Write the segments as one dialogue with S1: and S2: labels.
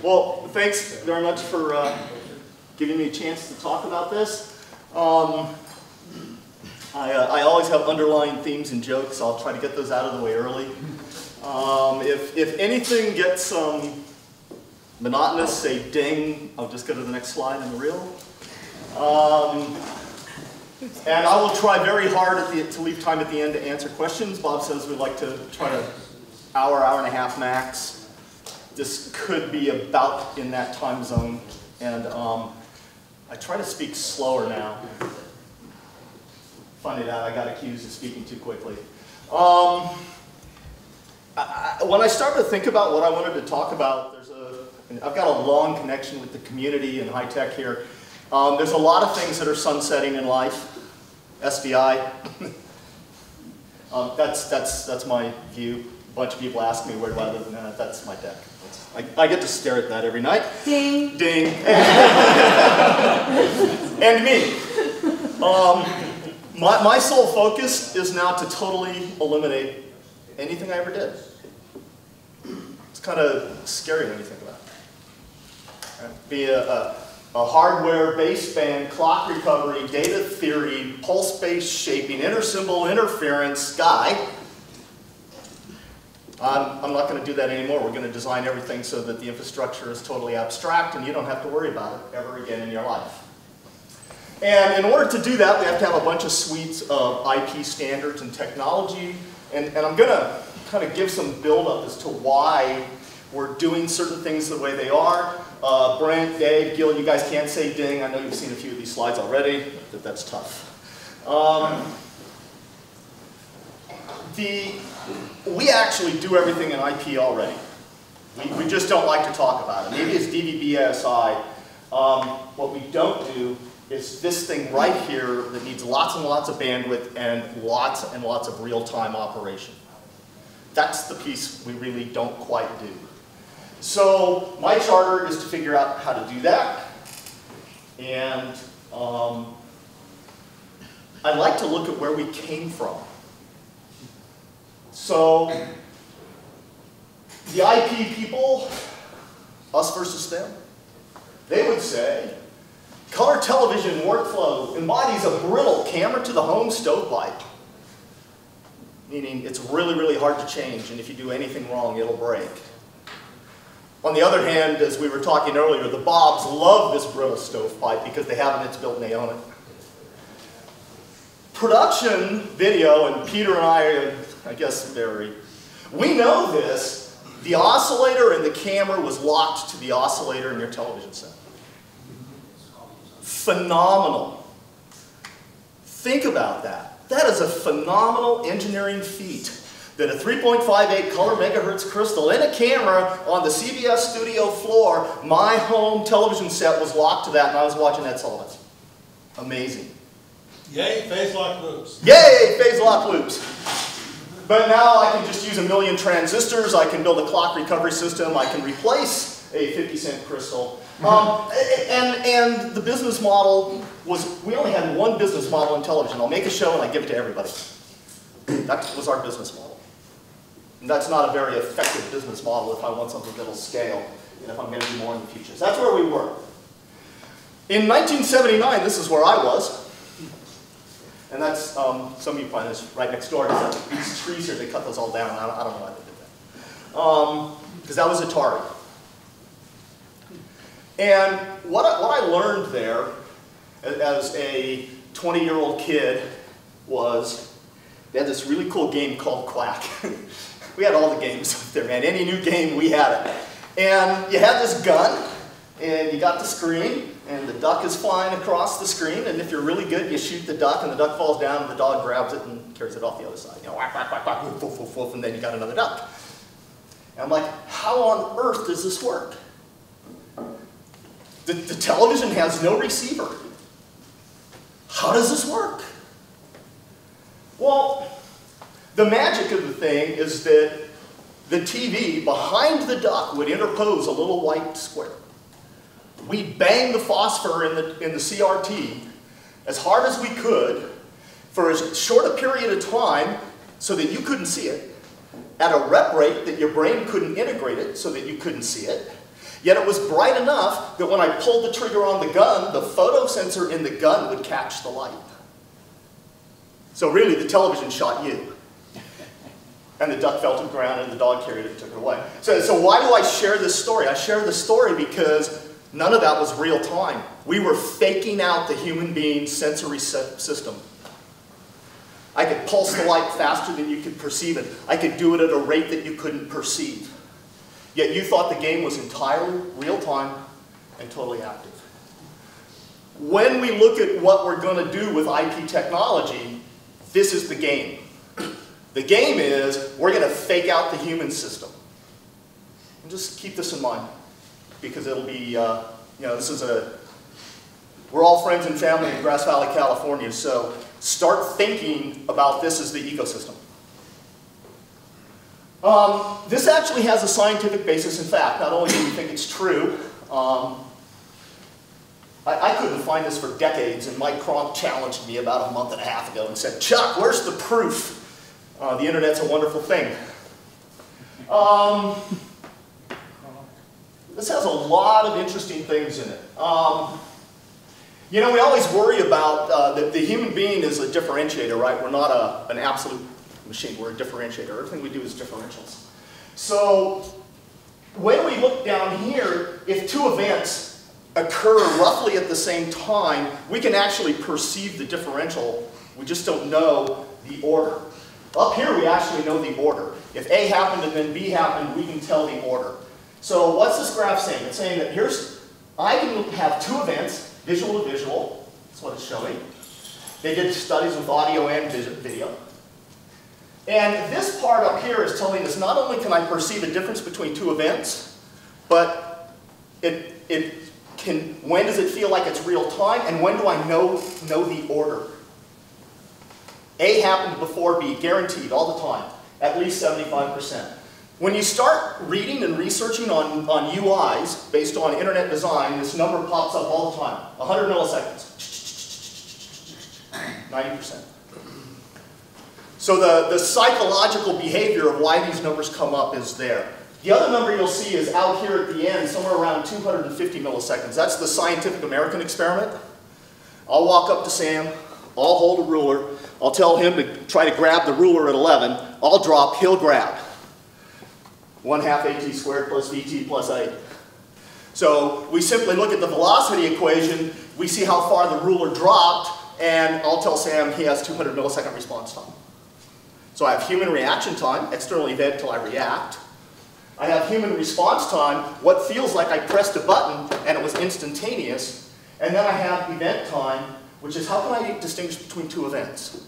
S1: Well, thanks very much for giving me a chance to talk about this. I always have underlying themes and jokes. I'll try to get those out of the way early. If anything gets monotonous, say ding. I'll just go to the next slide in the reel. And I will try very hard to leave time at the end to answer questions. Bob says we like to try to hour and a half max. This could be about in that time zone. And I try to speak slower now. Funny that, I got accused of speaking too quickly. When I started to think about what I wanted to talk about, I've got a long connection with the community and high tech here. There's a lot of things that are sunsetting in life. SBI. That's my view. A bunch of people ask me where do I live, and that's my deck. I get to stare at that every night.
S2: Ding.
S1: Ding. And me. My sole focus is now to totally eliminate anything I ever did. It's kind of scary when you think about it. Be a hardware, baseband, clock recovery, data theory, pulse-based shaping, intersymbol interference guy. I'm not going to do that anymore. We're going to design everything so that the infrastructure is totally abstract and you don't have to worry about it ever again in your life. And in order to do that, we have to have a bunch of suites of IP standards and technology. And I'm going to kind of give some build-up as to why we're doing certain things the way they are. Brent, Dave, Gil, you guys can't say ding. I know you've seen a few of these slides already, but that's tough. We actually do everything in IP already. We just don't like to talk about it. Maybe it's DVB-ASI. What we don't do is this thing right here that needs lots and lots of bandwidth and lots of real-time operation. That's the piece we really don't quite do. So my charter is to figure out how to do that. And I like to look at where we came from. So the IP people, us versus them, they would say, color television workflow embodies a brittle camera to the home stovepipe. Meaning it's really, really hard to change, and if you do anything wrong, it'll break. On the other hand, as we were talking earlier, the Bobs love this brittle stovepipe because they have it, it's built and they own it. Production video, and Peter and I guess vary. We know this. The oscillator and the camera was locked to the oscillator in your television set. Phenomenal. Think about that. That is a phenomenal engineering feat. That a 3.58 color megahertz crystal in a camera on the CBS studio floor, my home television set was locked to that and I was watching Ed Sullivan. Amazing.
S3: Yay, phase lock loops.
S1: Yay, phase lock loops. But now I can just use 1 million transistors, I can build a clock recovery system, I can replace a 50-cent crystal. And the business model was, we only had one business model in television. I'll make a show and I give it to everybody. That was our business model. And that's not a very effective business model if I want something that'll scale and if I'm going to do more in the future. So that's where we were. In 1979, this is where I was. And that's, some of you find this right next door. These trees here, they cut those all down. I don't know why they did that. Because that was Atari. And what I learned there as a 20-year-old kid was they had this really cool game called Quack. We had all the games up there, man. Any new game, we had it. And you had this gun, and you got the screen, and the duck is flying across the screen, and if you're really good, you shoot the duck, and the duck falls down, and the dog grabs it and carries it off the other side. You know, whack, whack, whack, whack, woof, woof, woof, woof, and then you got another duck. And I'm like, how on earth does this work? The television has no receiver. How does this work? Well, the magic of the thing is that the TV behind the duck would interpose a little white square. We'd bang the phosphor in the CRT as hard as we could for as short a period of time so that you couldn't see it, at a rep rate that your brain couldn't integrate it so that you couldn't see it, Yet it was bright enough that when I pulled the trigger on the gun, the photo sensor in the gun would catch the light. So really, the television shot you. And the duck fell to the ground and the dog carried it and took it away. So why do I share this story? I share this story because none of that was real time. We were faking out the human being's sensory system. I could pulse the light faster than you could perceive it. I could do it at a rate that you couldn't perceive. Yet you thought the game was entirely real time and totally active. When we look at what we're going to do with IP technology, this is the game. The game is, we're going to fake out the human system. And just keep this in mind, because it'll be, this is we're all friends and family in Grass Valley, California, so start thinking about this as the ecosystem. This actually has a scientific basis in fact. Not only do we think it's true, I couldn't find this for decades, and Mike Cronk challenged me about a month and a half ago and said, Chuck, where's the proof? The internet's a wonderful thing. This has a lot of interesting things in it. We always worry about that the human being is a differentiator, right? We're not an absolute machine, we're a differentiator. Everything we do is differentials. So when we look down here, if two events occur roughly at the same time, we can actually perceive the differential. We just don't know the order. Up here, we actually know the order. If A happened and then B happened, we can tell the order. So what's this graph saying? It's saying that I can have two events, visual to visual. That's what it's showing. They did studies with audio and video. And this part up here is telling us not only can I perceive a difference between two events, but when does it feel like it's real time, and when do I know the order? A happened before B, guaranteed, all the time, at least 75%. When you start reading and researching on UIs based on internet design, this number pops up all the time, 100 milliseconds, 90%. So the psychological behavior of why these numbers come up is there. The other number you'll see is out here at the end, somewhere around 250 milliseconds. That's the Scientific American experiment. I'll walk up to Sam, I'll hold a ruler, I'll tell him to try to grab the ruler at 11, I'll drop, he'll grab. 1/2 AT squared plus VT plus 8. So we simply look at the velocity equation, we see how far the ruler dropped, and I'll tell Sam he has 200 millisecond response time. So I have human reaction time, external event till I react. I have human response time, what feels like I pressed a button and it was instantaneous. And then I have event time, which is how can I distinguish between two events?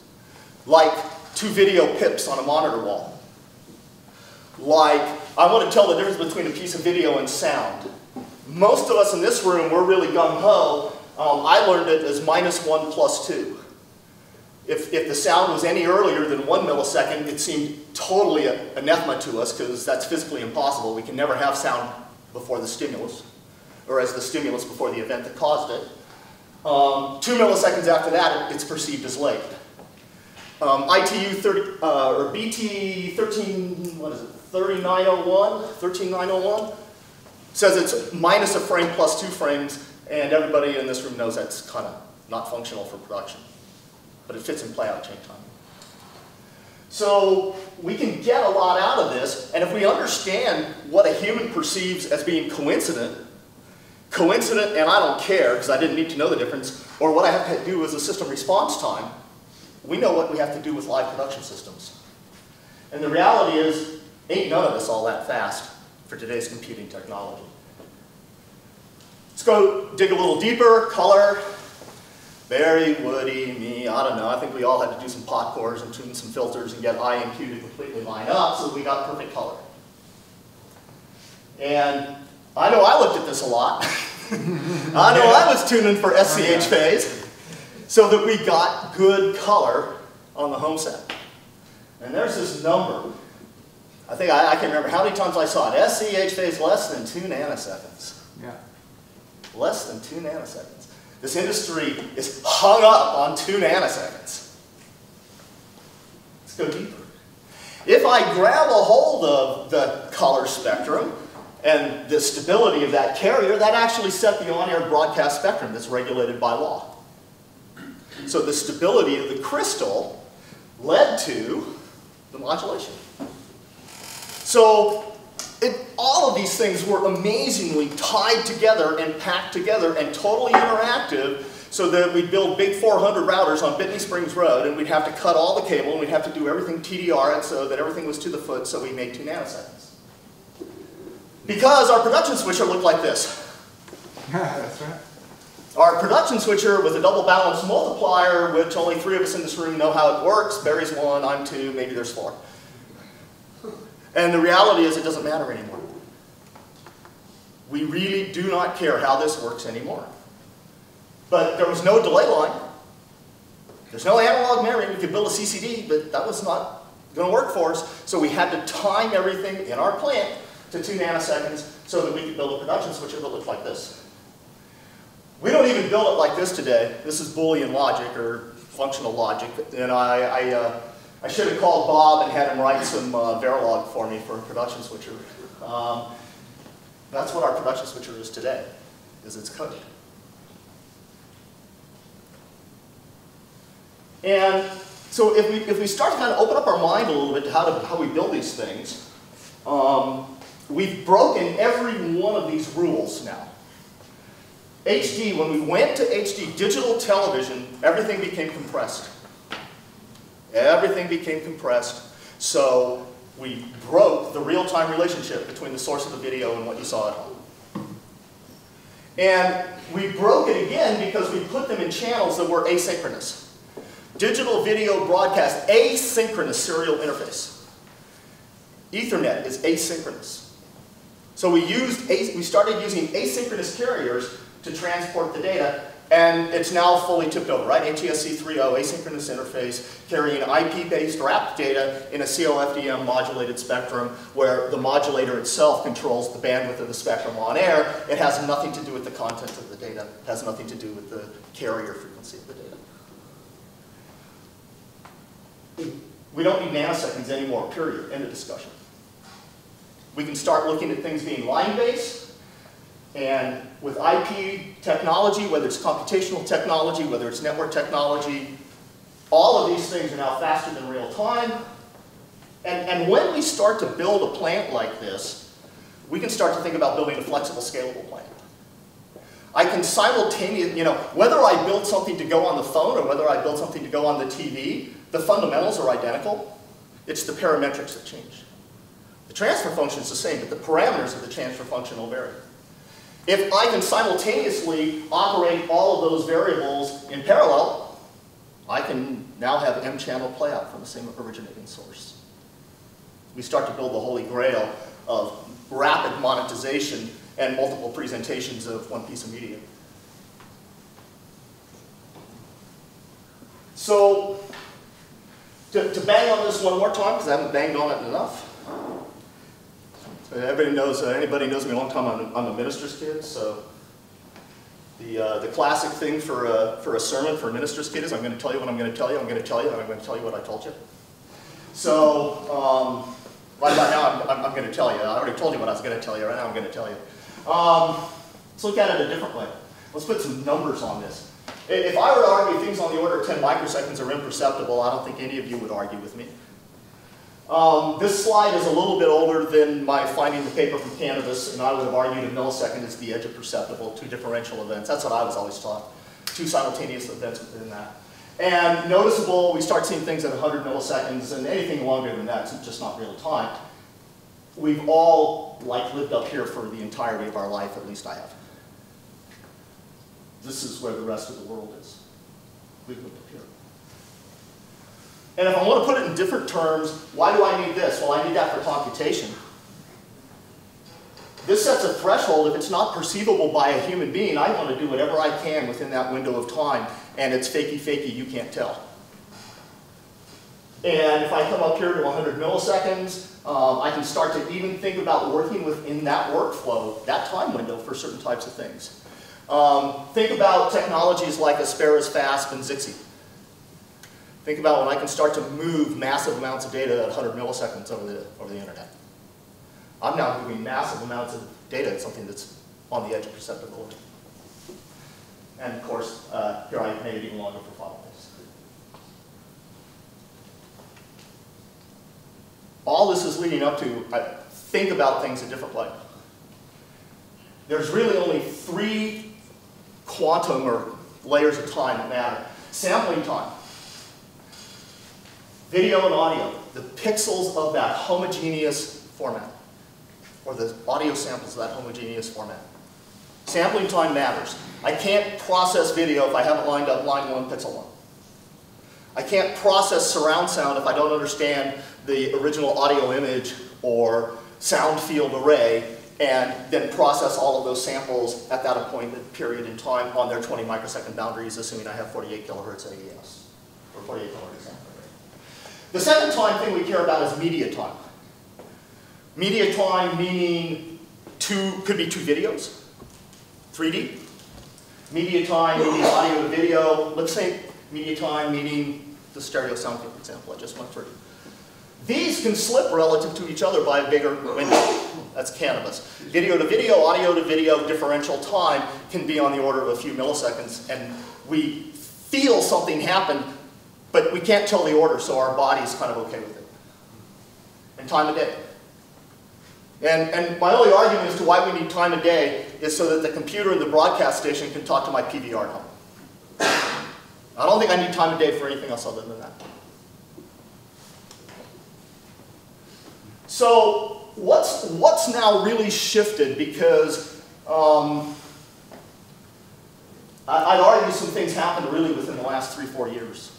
S1: Like two video pips on a monitor wall. Like, I want to tell the difference between a piece of video and sound. Most of us in this room, we're really gung-ho. I learned it as -1 + 2. If the sound was any earlier than 1 millisecond, it seemed totally anathema to us, because that's physically impossible. We can never have sound before the stimulus, or as the stimulus before the event that caused it. 2 milliseconds after that, it's perceived as late. ITU 30, or BT 13, what is it, 13901 says it's minus a frame plus 2 frames, and everybody in this room knows that's kind of not functional for production, but it fits in play-out chain time. So we can get a lot out of this, and if we understand what a human perceives as being coincident, and I don't care because I didn't need to know the difference, or what I have to do as a system response time, we know what we have to do with live production systems. And the reality is, ain't none of this all that fast for today's computing technology. Let's go dig a little deeper. Color, very woody, me, I don't know. I think we all had to do some pot cores and tune some filters and get I and Q to completely line up so we got perfect color. And I know I looked at this a lot. I know I was tuning for SCH phase so that we got good color on the home set. And there's this number. I think I can remember how many times I saw it. SCH phase less than 2 nanoseconds. Yeah. Less than 2 nanoseconds. This industry is hung up on 2 nanoseconds. Let's go deeper. If I grab a hold of the color spectrum And the stability of that carrier, that actually set the on-air broadcast spectrum that's regulated by law. So the stability of the crystal led to the modulation. So all of these things were amazingly tied together and packed together and totally interactive, so that we'd build big 400 routers on Bitten Springs Road, and we'd have to cut all the cable, and we'd have to do everything TDR it so that everything was to the foot, so we made 2 nanoseconds. Because our production switcher looked like this.
S2: That's right.
S1: Our production switcher with a double balance multiplier, which only 3 of us in this room know how it works. Barry's 1, I'm 2, maybe there's 4. And the reality is it doesn't matter anymore. We really do not care how this works anymore. But there was no delay line. There's no analog memory. We could build a CCD, but that was not going to work for us. So we had to time everything in our plant to 2 nanoseconds so that we could build a production switcher that looked like this. We don't even build it like this today. This is Boolean logic or functional logic. And I should have called Bob and had him write some Verilog for me for a production switcher. That's what our production switcher is today, is it's code. And so if we start to kind of open up our mind a little bit to how we build these things, we've broken every one of these rules now. HD, when we went to HD, digital television, everything became compressed. Everything became compressed, so we broke the real-time relationship between the source of the video and what you saw at home. And we broke it again because we put them in channels that were asynchronous. Digital video broadcast, asynchronous serial interface. Ethernet is asynchronous. So we started using asynchronous carriers to transport the data, and it's now fully tipped over, right? ATSC 3.0, asynchronous interface, carrying IP-based wrapped data in a COFDM modulated spectrum where the modulator itself controls the bandwidth of the spectrum on air. It has nothing to do with the content of the data. It has nothing to do with the carrier frequency of the data. We don't need nanoseconds anymore, period. End of discussion. We can start looking at things being line-based, and with IP technology, whether it's computational technology, whether it's network technology, all of these things are now faster than real time. And when we start to build a plant like this, we can start to think about building a flexible, scalable plant. I can simultaneously, whether I build something to go on the phone or whether I build something to go on the TV, the fundamentals are identical. It's the parametrics that change. The transfer function is the same, but the parameters of the transfer function will vary. If I can simultaneously operate all of those variables in parallel, I can now have M-channel playout from the same originating source. We start to build the holy grail of rapid monetization and multiple presentations of one piece of media. So, to bang on this one more time, because I haven't banged on it enough. Everybody knows, anybody knows me a long time, I'm a minister's kid, so the classic thing for a sermon for a minister's kid is I'm going to tell you what I'm going to tell you, I'm going to tell you, and I'm going to tell you what I told you. So, right about now I'm going to tell you. I already told you what I was going to tell you, right now I'm going to tell you. Let's look at it a different way. Let's put some numbers on this. If I were to argue things on the order of 10 microseconds are imperceptible, I don't think any of you would argue with me. This slide is a little bit older than my finding the paper from cannabis, and I would have argued a millisecond is the edge of perceptible, 2 differential events. That's what I was always taught. 2 simultaneous events within that. And noticeable, we start seeing things at 100 milliseconds, and anything longer than that is just not real time. We've all lived up here for the entirety of our life, at least I have. This is where the rest of the world is. We've lived up here. And if I want to put it in different terms, why do I need this? Well, I need that for computation. This sets a threshold. If it's not perceivable by a human being, I want to do whatever I can within that window of time, and it's fakey, you can't tell. And if I come up here to 100 milliseconds, I can start to even think about working within that workflow, that time window for certain types of things. Think about technologies like Aspera's FASP and Zixi. Think about when I can start to move massive amounts of data at 100 milliseconds over the internet. I'm now moving massive amounts of data at something that's on the edge of perceptibility. And of course, here I made it even longer for file names. All this is leading up to, think about things a different way. There's really only 3 quantum or layers of time that matter. Sampling time, video and audio, the pixels of that homogeneous format, or the audio samples of that homogeneous format. Sampling time matters. I can't process video if I haven't lined up line 1, pixel 1. I can't process surround sound if I don't understand the original audio image or sound field array, and then process all of those samples at that appointed period in time on their 20 microsecond boundaries, assuming I have 48 kilohertz AES, or 48 kilohertz sampling rate. The second time thing we care about is media time. Media time meaning could be 2 videos, 3D. Media time meaning audio to video. Let's say media time meaning the stereo sound field example I just went through. These can slip relative to each other by a bigger window. That's cannabis. Video to video, audio to video, differential time can be on the order of a few milliseconds, and we feel something happen, but we can't tell the order, so our body's kind of okay with it. And time of day. And my only argument as to why we need time of day is so that the computer in the broadcast station can talk to my PVR at home. I don't think I need time of day for anything else other than that. So what's now really shifted, because I'd argue some things happened really within the last 3-4 years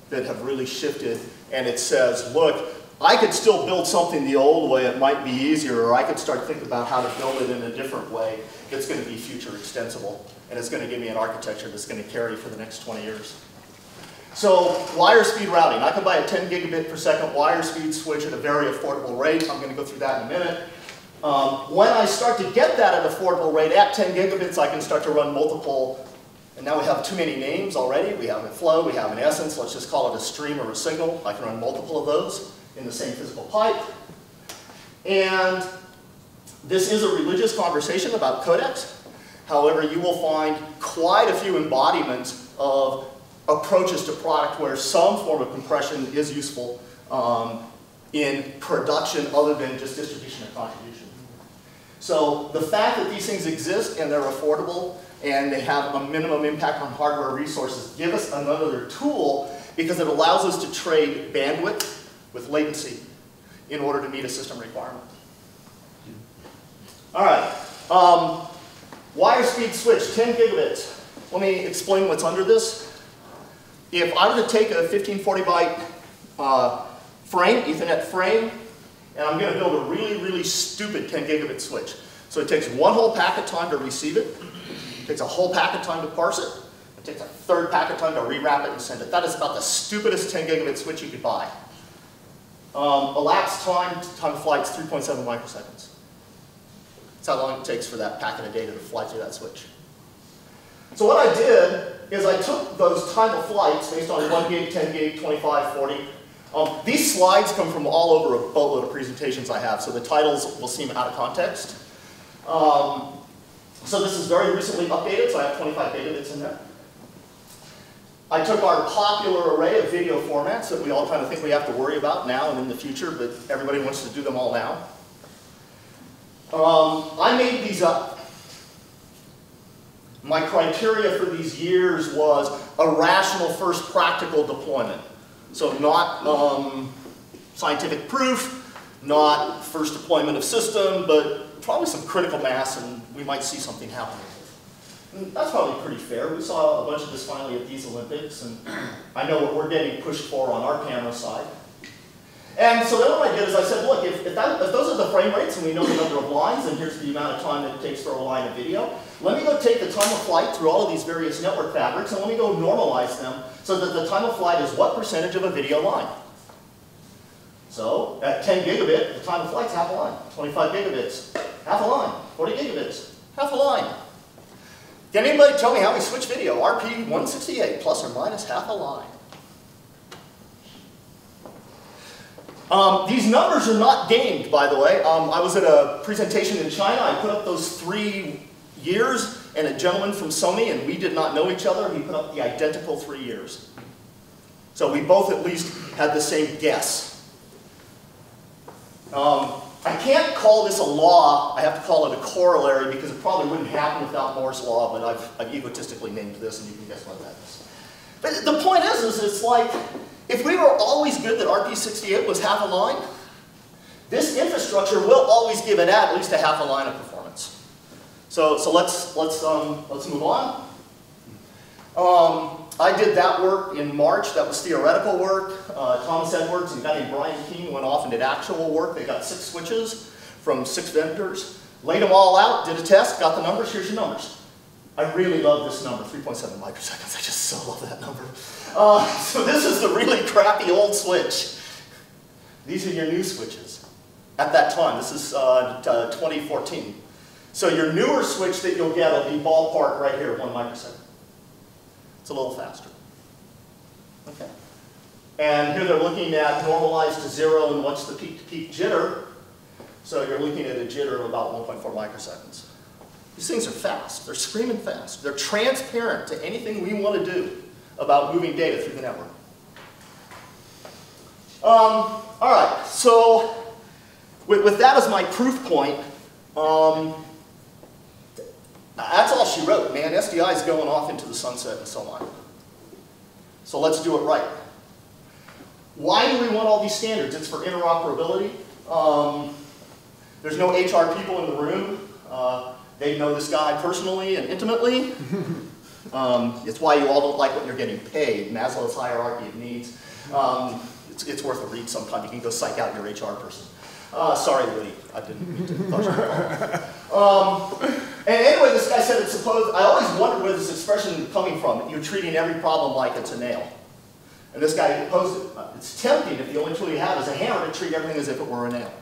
S1: that have really shifted, and it says, look, I could still build something the old way, it might be easier, or I could start thinking about how to build it in a different way that's going to be future extensible, and it's going to give me an architecture that's going to carry for the next 20 years. So wire speed routing. I can buy a 10 gigabit per second wire speed switch at a very affordable rate. I'm going to go through that in a minute. When I start to get that at an affordable rate at 10 gigabits, I can start to run multiple, and now we have too many names already. We have a flow, we have an essence, let's just call it a stream or a signal. I can run multiple of those in the same physical pipe. And this is a religious conversation about codecs. However, you will find quite a few embodiments of approaches to product where some form of compression is useful in production other than just distribution and contribution. So the fact that these things exist and they're affordable and they have a minimum impact on hardware resources give us another tool, because it allows us to trade bandwidth with latency in order to meet a system requirement. All right, wire speed switch, 10 gigabits. Let me explain what's under this. If I were to take a 1540 byte frame, Ethernet frame, and I'm going to build a really, really stupid 10 gigabit switch. So it takes 1 whole packet time to receive it, it takes a whole packet time to parse it, it takes a 3rd packet time to rewrap it and send it. That is about the stupidest 10 gigabit switch you could buy. Elapsed time of flight is 3.7 microseconds. That's how long it takes for that packet of data to fly through that switch. So what I did is I took those time of flights based on 1 gig, 10 gig, 25, 40. These slides come from all over a boatload of presentations I have, so the titles will seem out of context. So this is very recently updated, so I have 25 gigabits in there. I took our popular array of video formats that we all kind of think we have to worry about now and in the future, but everybody wants to do them all now. I made these up. My criteria for these years was a rational first practical deployment. So not scientific proof, not first deployment of system, but probably some critical mass and we might see something happening. And that's probably pretty fair. We saw a bunch of this finally at these Olympics, and I know what we're getting pushed for on our camera side. And so then what I did is I said, look, if those are the frame rates and we know the number of lines, and here's the amount of time that it takes for a line of video, let me go take the time of flight through all of these various network fabrics and let me go normalize them so that the time of flight is what percentage of a video line. So at 10 gigabit, the time of flight's half a line. 25 gigabits, half a line. 40 gigabits, half a line. Can anybody tell me how we switch video? RP 168 plus or minus half a line. These numbers are not gamed, by the way. I was at a presentation in China. I put up those 3 years, and a gentleman from Sony, and we did not know each other, he put up the identical 3 years. So we both at least had the same guess. I can't call this a law, I have to call it a corollary because it probably wouldn't happen without Moore's law, but I've egotistically named this and you can guess what that is. But the point is it's like, if we were always good that RP68 was half a line, this infrastructure will always give it at least a half a line of performance. So let's move on. I did that work in March. That was theoretical work. Thomas Edwards and a guy named Brian King went off and did actual work. They got 6 switches from 6 vendors, laid them all out, did a test, got the numbers. Here's your numbers. I really love this number, 3.7 microseconds. I just so love that number. So this is the really crappy old switch. These are your new switches at that time. This is 2014. So your newer switch that you'll get will be ballpark right here, 1 microsecond. It's a little faster. Okay. And here they're looking at normalized to 0 and what's the peak-to-peak jitter. So you're looking at a jitter of about 1.4 microseconds. These things are fast. They're screaming fast. They're transparent to anything we want to do about moving data through the network. All right, so with that as my proof point, that's all she wrote, man. SDI is going off into the sunset and so on. So let's do it right. Why do we want all these standards? It's for interoperability. There's no HR people in the room. They know this guy personally and intimately. It's why you all don't like what you're getting paid. Maslow's hierarchy of needs. It's worth a read sometime. You can go psych out your HR person. Sorry, Lee. I didn't mean to touch your And anyway, this guy said it's supposed, I always wondered where this expression is coming from. You're treating every problem like it's a nail. And this guy posed it. It's tempting if the only tool you have is a hammer to treat everything as if it were a nail.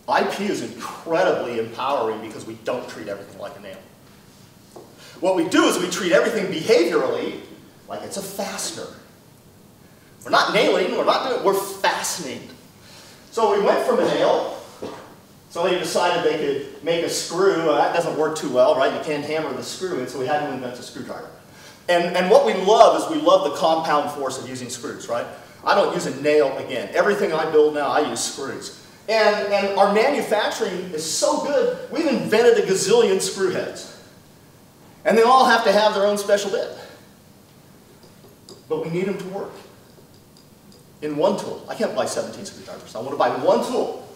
S1: IP is incredibly empowering because we don't treat everything like a nail. What we do is we treat everything behaviorally like it's a fastener. We're not nailing, we're fastening. So we went from a nail. Somebody decided they could make a screw. That doesn't work too well, right? You can't hammer the screw in, so we had to invent a screwdriver. And what we love is we love the compound force of using screws, right? I don't use a nail again. Everything I build now, I use screws. And our manufacturing is so good, we've invented a gazillion screw heads. And they all have to have their own special bit. But we need them to work in one tool. I can't buy 17 screwdrivers. I want to buy one tool.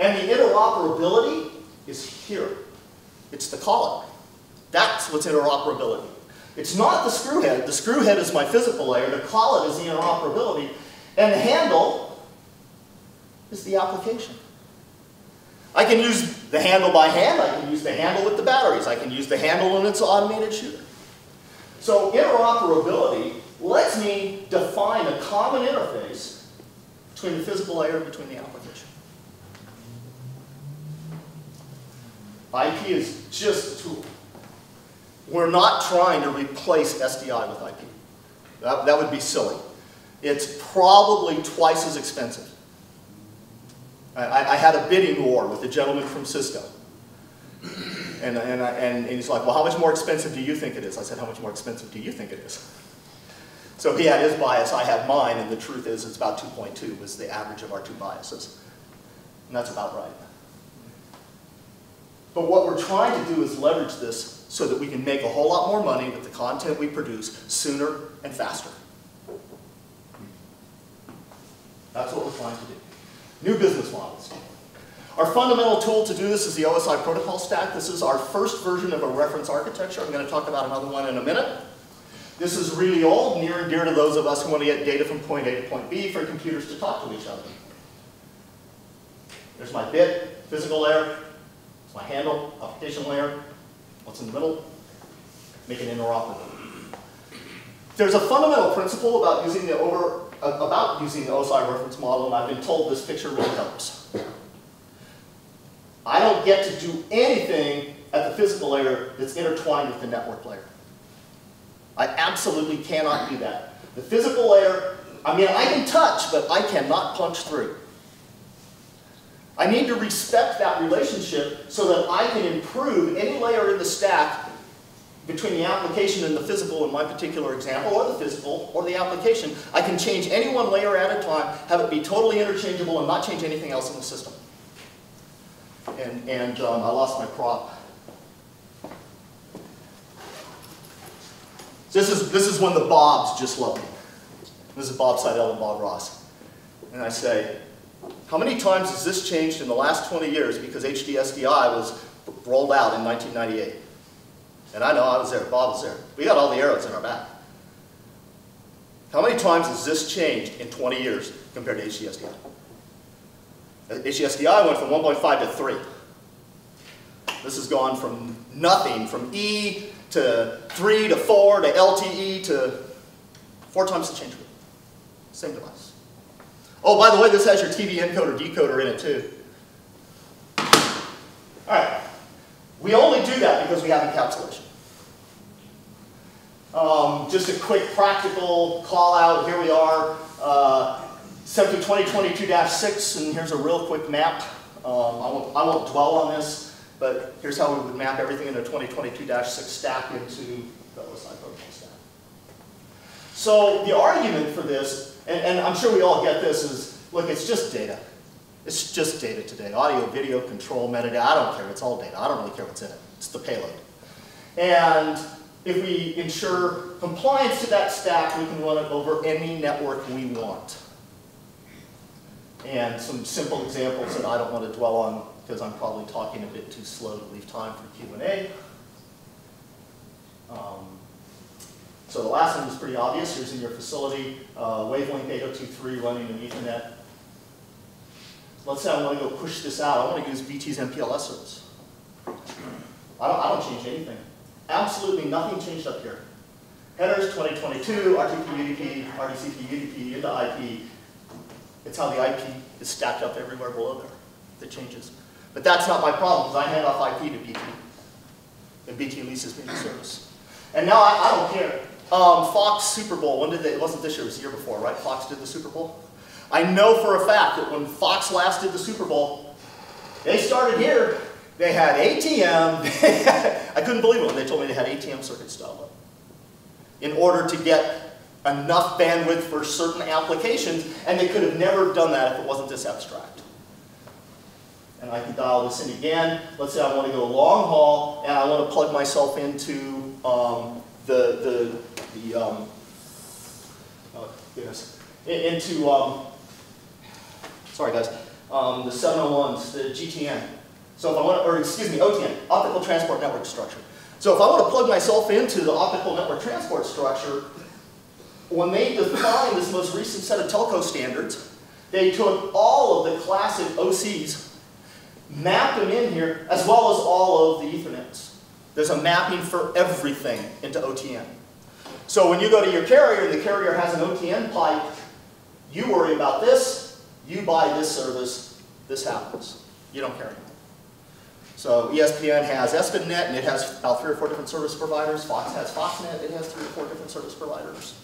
S1: And the interoperability is here. It's the collar. That's what's interoperability. It's not the screw head. The screw head is my physical layer. The collar is the interoperability. And the handle is the application. I can use the handle by hand. I can use the handle with the batteries. I can use the handle in its automated shooter. So interoperability lets me define a common interface between the physical layer and between the application. IP is just a tool. We're not trying to replace SDI with IP. That would be silly. It's probably twice as expensive. I had a bidding war with a gentleman from Cisco. And he's like, well, how much more expensive do you think it is? I said, how much more expensive do you think it is? So he had his bias, I had mine, and the truth is it's about 2.2 was the average of our two biases. And that's about right. But what we're trying to do is leverage this so that we can make a whole lot more money with the content we produce sooner and faster. That's what we're trying to do. New business models. Our fundamental tool to do this is the OSI protocol stack. This is our first version of a reference architecture. I'm going to talk about another one in a minute. This is really old, near and dear to those of us who want to get data from point A to point B for computers to talk to each other. There's my bit, physical layer. It's my handle, application layer. What's in the middle? Make it interoperable. There's a fundamental principle about using the OSI reference model, and I've been told this picture really helps. I don't get to do anything at the physical layer that's intertwined with the network layer. I absolutely cannot do that. The physical layer I mean, I can touch, but I cannot punch through. I need to respect that relationship so that I can improve any layer in the stack between the application and the physical in my particular example, or the physical, or the application. I can change any one layer at a time, have it be totally interchangeable, and not change anything else in the system. And I lost my prop. This is when the Bobs just love me. This is Bob Seidel and Bob Ross. And I say, how many times has this changed in the last 20 years because HDSDI was rolled out in 1998? And I know I was there, Bob was there. We got all the arrows in our back. How many times has this changed in 20 years compared to HDSDI? HDSDI went from 1.5 to 3. This has gone from nothing, from E to 3 to 4 to LTE to 4 times the change rate. Same device. Oh, by the way, this has your TV encoder decoder in it too. All right. We only do that because we have encapsulation. Just a quick practical call out. Here we are, SMPTE 2022-6, and here's a real quick map. I won't dwell on this, but here's how we would map everything in a 2022-6 stack into the OSI protocol stack. So the argument for this, and I'm sure we all get this, is look, it's just data. It's just data today. Audio, video, control, metadata, I don't care. It's all data. I don't really care what's in it. It's the payload. And if we ensure compliance to that stack, we can run it over any network we want. And some simple examples that I don't want to dwell on because I'm probably talking a bit too slow to leave time for Q&A. So the last one was pretty obvious. Here's in your facility, wavelength 8023 running an Ethernet. Let's say I want to go push this out. I want to use BT's MPLS service. I don't change anything. Absolutely nothing changed up here. Headers 2022, RTP UDP, RDCP UDP into IP. It's how the IP is stacked up everywhere below there that changes. But that's not my problem because I hand off IP to BT. And BT leases me the service. And now I don't care. Fox Super Bowl, when did they, it wasn't this year, it was the year before, right? Fox did the Super Bowl. I know for a fact that when Fox last did the Super Bowl, they started here. They had ATM. I couldn't believe it when they told me they had ATM circuits dialed up in order to get enough bandwidth for certain applications, and they could have never done that if it wasn't this abstract. And I can dial this in again. Let's say I want to go long haul, and I want to plug myself into oh goodness, sorry guys, the 701s, the GTN. So if I want to, or excuse me, OTN, optical transport network structure. So if I want to plug myself into the optical network transport structure, when they defined this most recent set of telco standards, they took all of the classic OCs, mapped them in here, as well as all of the Ethernets. There's a mapping for everything into OTN. So when you go to your carrier and the carrier has an OTN pipe, you worry about this, you buy this service, this happens. You don't care anymore. So ESPN has ESPNet, and it has about 3 or 4 different service providers. Fox has FoxNet, it has 3 or 4 different service providers.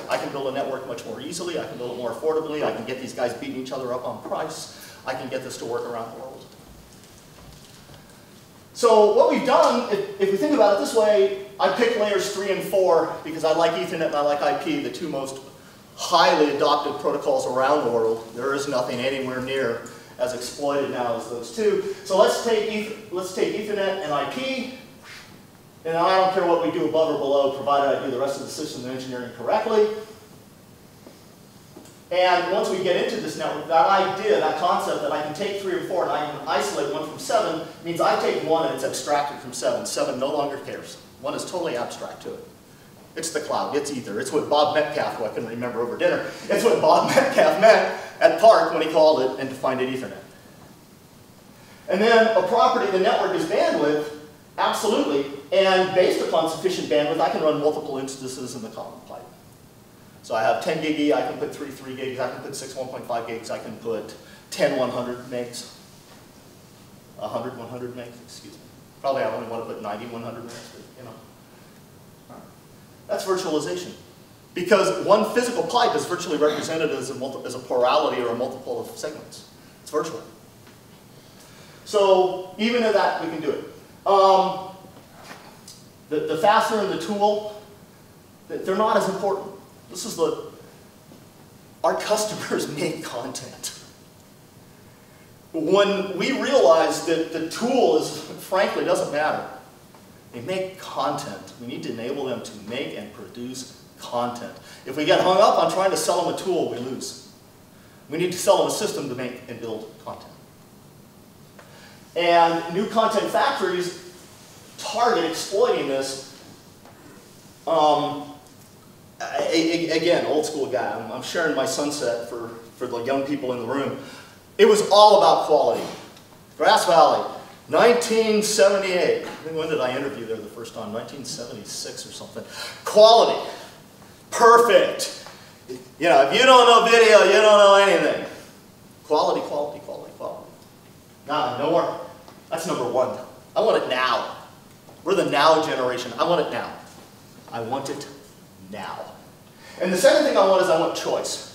S1: I can build a network much more easily, I can build it more affordably, I can get these guys beating each other up on price, I can get this to work around the world. So what we've done, if we think about it this way, I picked layers 3 and 4 because I like Ethernet and I like IP, the 2 most highly adopted protocols around the world. There is nothing anywhere near as exploited now as those 2. So let's take Ethernet and IP, and I don't care what we do above or below, provided I do the rest of the system engineering correctly. And once we get into this network, that idea, that concept that I can take 3 and 4 and I can isolate 1 from 7 means I take 1 and it's abstracted from 7. 7 no longer cares. 1 is totally abstract to it. It's the cloud, it's ether. It's what Bob Metcalf, who I couldn't remember over dinner, it's what Bob Metcalf meant at Park when he called it and defined it Ethernet. And then a property of the network is bandwidth, absolutely, and based upon sufficient bandwidth, I can run multiple instances in the common pipe. So I have 10 gig E, I can put 3 gigs, I can put 6 1.5 gigs, I can put 10 100 megs, 100 megs, excuse me. Probably I only want to put 90 100 megs, but you know. That's virtualization. Because one physical pipe is virtually represented as a plurality or a multiple of segments. It's virtual. So even in that, we can do it. The fastener and the tool, they're not as important. This is our customers make content. When we realize that the tool is, frankly, doesn't matter. They make content. We need to enable them to make and produce content. If we get hung up on trying to sell them a tool, we lose. We need to sell them a system to make and build content. And new content factories target exploiting this. Again, old school guy. I'm sharing my sunset for the young people in the room. It was all about quality. Grass Valley, 1978. When did I interview there the first time? 1976 or something. Quality. Perfect. You know, if you don't know video, you don't know anything. Quality, quality, quality, quality. Nah, no more. That's number one. I want it now. We're the now generation. I want it now. I want it now. And the second thing I want is I want choice.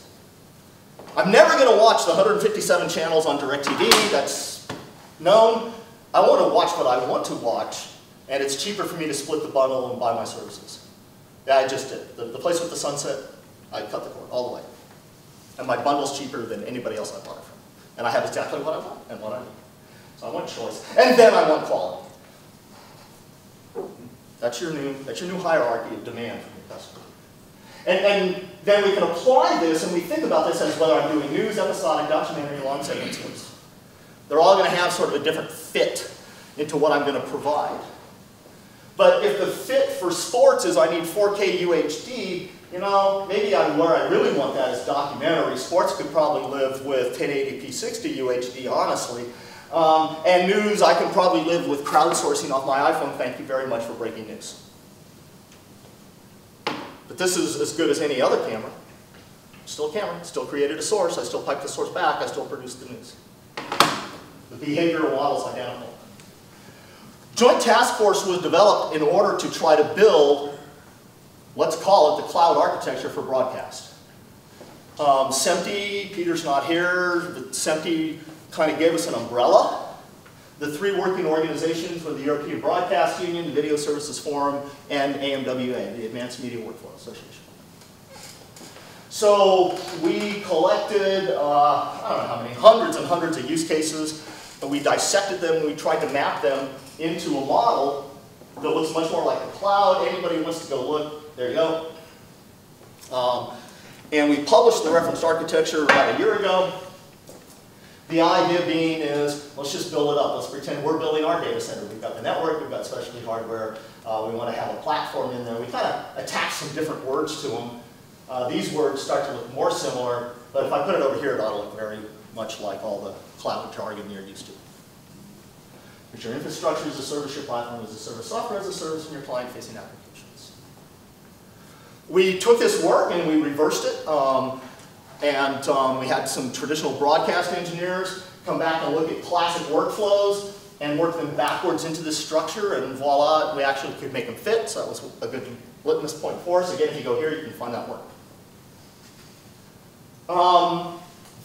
S1: I'm never going to watch the 157 channels on DirecTV. That's known. I want to watch what I want to watch, and it's cheaper for me to split the bundle and buy my services. Yeah, I just did. The place with the sunset, I cut the cord all the way. And my bundle's cheaper than anybody else I bought it from. And I have exactly what I want and what I need. So I want choice. And then I want quality. That's your new hierarchy of demand from your customer. And then we can apply this, and we think about this as whether I'm doing news, episodic, documentary, long segment stories. They're all going to have sort of a different fit into what I'm going to provide. But if the fit for sports is I need 4K UHD, you know, maybe where I really want that is documentary. Sports could probably live with 1080p 60 UHD, honestly. And news, I can probably live with crowdsourcing off my iPhone. Thank you very much for breaking news. But this is as good as any other camera. Still a camera, still created a source, I still pipe the source back, I still produce the news. The behavioral model is identical. Joint Task Force was developed in order to try to build, let's call it the cloud architecture for broadcast. SMPTE, Peter's not here, but SMPTE kind of gave us an umbrella. The three working organizations were the European Broadcast Union, the Video Services Forum, and AMWA, the Advanced Media Workflow Association. So we collected, I don't know how many, hundreds and hundreds of use cases, and we dissected them, and we tried to map them into a model that looks much more like a cloud. Anybody who wants to go look, there you go. And we published the reference architecture about a year ago. The idea being is, let's just build it up. Let's pretend we're building our data center. We've got the network, we've got specialty hardware, we want to have a platform in there. We kind of attach some different words to them. These words start to look more similar, but if I put it over here, it ought to look very much like all the cloud jargon you're used to. But your infrastructure as a service, your platform as a service, software as a service, and your client-facing applications. We took this work and we reversed it. We had some traditional broadcast engineers come back and look at classic workflows and work them backwards into this structure, and voila, we actually could make them fit, so that was a good litmus point for us. Again, if you go here, you can find that work.